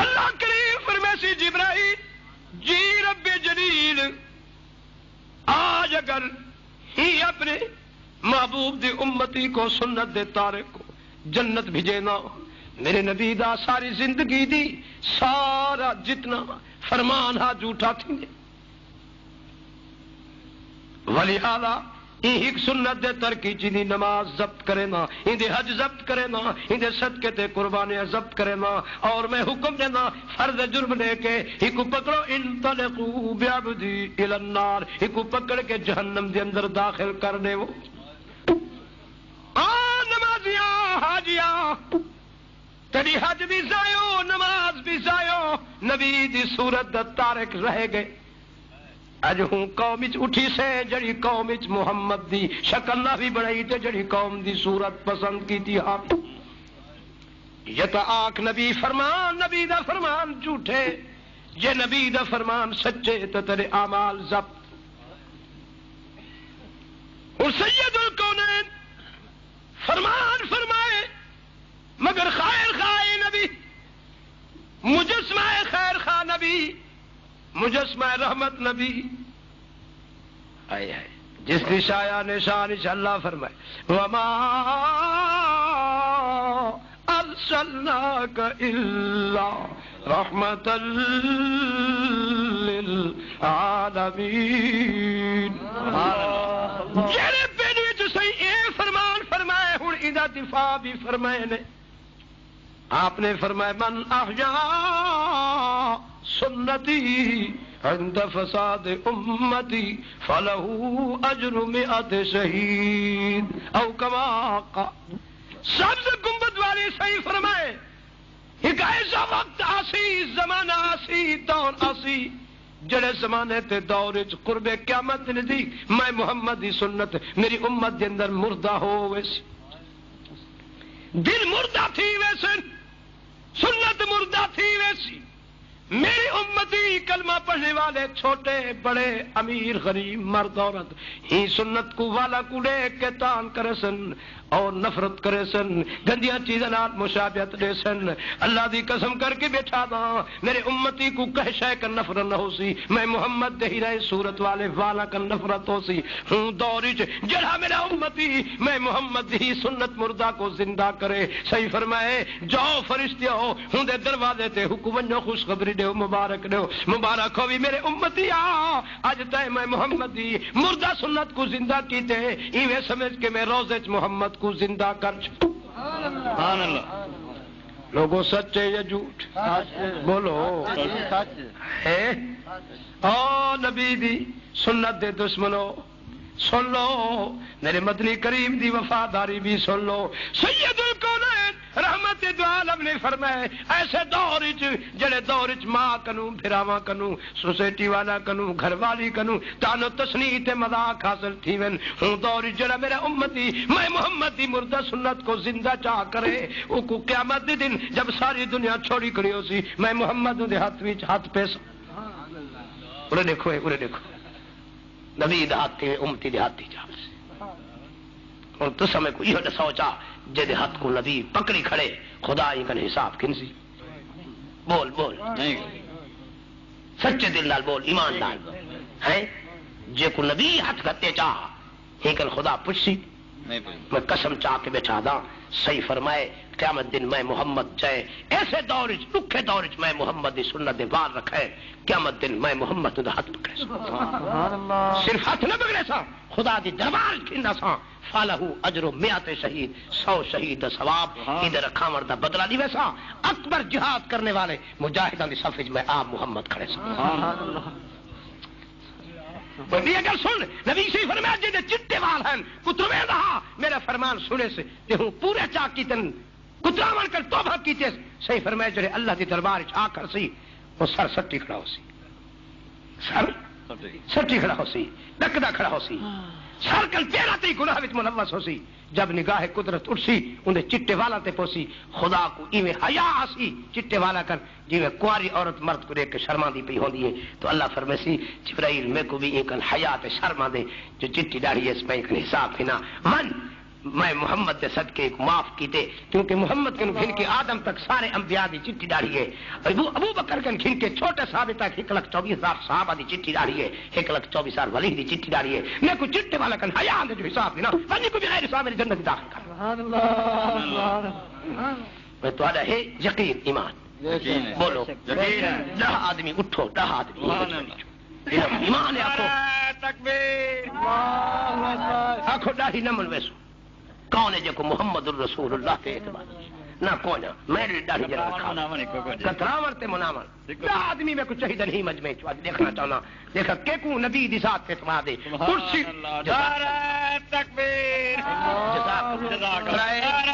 اللہ کریم فرمیسی جبرائیل جی رب جلیل آج اگر ہی اپنے محبوب دی امتی کو سنت دے تارک کو جنت بھیجینا، میرے نبی دا ساری زندگی دی سارا جتنا فرمان ہا جھوٹا تھی ولہذا ایک سنت دے ترکی چیزی نماز ضبط کرے نا، اندے حج ضبط کرے نا، اندے صدقے تے قربانیاں ضبط کرے نا، اور میں حکم دینا فرض جرم لے کے ایک پکڑو انطلقوا بعبدی الی النار، ایک پکڑ کے جہنم دے اندر داخل کر دے. وہ نمازیاں حاجیاں تیری حج بھی ضائع نماز بھی ضائع، نبی دی صورت دا تارک رہ گئے. اج ہوں قوم وچ اٹھی سے جڑی قوم وچ محمد دی شکل نہ بھی بنائی تے جڑی قوم دی صورت پسند کیتی ہاں یہ تا آنکھ نبی فرمان، نبی دا فرمان جھوٹے، جے نبی دا فرمان سچے تو تیرے اعمال ضبط. اور سید الکونین فرمان فرمائے مگر خیر خواہ نبی، مجسمہ خیر خواہ نبی، مجسمہ رحمت نبی آئے ہے جس کی شایا نشان اللہ فرمائے وما ارسلناک الا رحمتا للعالمین. جڑے پہلو وچ صحیح دا دفاع بھی فرمائے نے. آپ نے فرمایا من احیا سنتی عند فساد امتی فلہ اجر 100 شہید او کما قال. سبز گنبد والے صحیح فرمائے ایک ایسا وقت آسی زمانہ آسی دور آسی جڑے زمانے تے دور وچ قرب قیامت نزدیک میں محمد دی سنت میری امت دے اندر مردہ ہو ویسی دل مردہ تھی ویسے سنت مردہ تھی ویسی میری امتی کلمہ پڑھنے والے چھوٹے بڑے امیر غریب مرد عورت ہی سنت کو والا کوڑے کے تان کرے سن اور نفرت کرے سن گندیاں چیزیں نال مشابہت دے سن. اللہ دی قسم کر کے بیٹھا دا میرے امتی کو کہ شے کا نفرت نہ ہو سی میں محمد دے ہی رہے صورت والے والا کا نفرت ہو سی ہوں دور وچ جڑا میرا امتی میں محمد دی سنت مردہ کو زندہ کرے. صحیح فرمائے جاؤ فرشتیو ہوں دے دروازے تے حکم ونجو خوشخبری دیو مبارک دیو مبارک ہوئی میرے امتی آ اج تے میں محمد دی مردہ سنت کو زندہ کیتے ایویں سمجھ کے میں روزے چ محمد کو زندہ کر. سبحان اللہ. لوگوں سچے یا جھوٹ بولو ہے او نبی دی سنت دے دشمنو سن لو میرے مدنی کریم دی وفاداری بھی سن لو. سید الکونین رحمت دو عالم نے فرمائے ایسے دور جڑے دور ماں کنوں پھراواں کنوں سوسائٹی والا کنوں گھر والی کنوں تانو تسنیح تے مذاق حاصل تھی ون ہوں دور جڑا میرا امتی میں محمد دی مردہ سنت کو زندہ چاہ کرے او کو قیامت دے دن جب ساری دنیا چھوڑی کھڑی ہو سی میں محمد دے ہاتھ وچ ہاتھ پیس. اورے دیکھو نبی دے ہاتھ تے امتی دے ہاتھ جا اور تو سمے کو یہ سوچا جے دے ہاتھ کو نبی پکڑی کھڑے خدا ہی کن حساب کن سی. بول بول سچے دل نال بول ایمان نال ہے جے کو نبی ہاتھ گھتے چاہ ہی کن خدا پوچھی میں قسم چاہ کے بیٹھا دا. صحیح فرمائے قیامت دن میں محمد جائے ایسے دور دکھے دور میں محمد دی سنت دے بار رکھے قیامت دن میں محمد دا ہاتھ پکڑے سا صرف ہاتھ نہ پکڑے سا خدا دی دربار کھننا سا فالہو اجر 100 شہید 100 شہید دا ثواب ادھر کھاور دا بدلہ دی ویسا اکبر جہاد کرنے والے مجاہدان دی صف میں آپ محمد کھڑے سا. کوئی اگر سن نبی سی فرمایا جے چٹے وال ہیں کترے رہا میرا فرمان سنے سے تے ہوں پورے چا کی تن کتراون کر توبہ کیتے. صحیح فرمایا جڑے اللہ دی دربار وچ آ کر سی وہ سر سٹی کھڑا ہو سی سر سٹی کھڑا ہو سی ڈکدا کھڑا ہو سی سر کل تیرا تے گناہ وچ ملوث ہو سی. جب نگاہ قدرت اٹھسی اندے چٹے والا تے پوسی خدا کو ایویں حیا آسی چٹے والا کر جویں کواری عورت مرد کو دیکھ کے شرما دی پئی ہوندی ہے تو اللہ فرمائے سی جبرائیل میں کو بھی ایک حیا تے شرما دے جو چٹی داڑھی اس میں ایک حساب پھنا من میں محمد دے صدقے کو معاف کیتے کیونکہ محمد کے گھن کے آدم تک سارے انبیاء دی چٹی داڑھی ہے. ابو بکر کے گھن کے چھوٹے صحابہ تک 1,24,000 صحابہ دی چٹی داڑھی ہے 1,24,000 ولی دی چٹی داڑھی ہے. میں کو چٹے والا کن حیا دے جو حساب دینا ونی کو بغیر حساب میری جنت داخل کر. سبحان اللہ. میں تو آدھا ہے یقین ایمان بولو یقین 10 آدمی اٹھو 10 آدمی ایمان آخو تکبیر آخو داڑھی نہ منویسو کون ہے جو کو محمد الرسول اللہ کے اعتبار نہ کون میری داڑھی جناب کتراور تے مناور 10 آدمی میں کچھ چاہیے نہیں مجمع دیکھنا چاہنا دیکھا کہ کو نبی دی ذات پہ اعتماد ہے کرسی تکبیر جزاک اللہ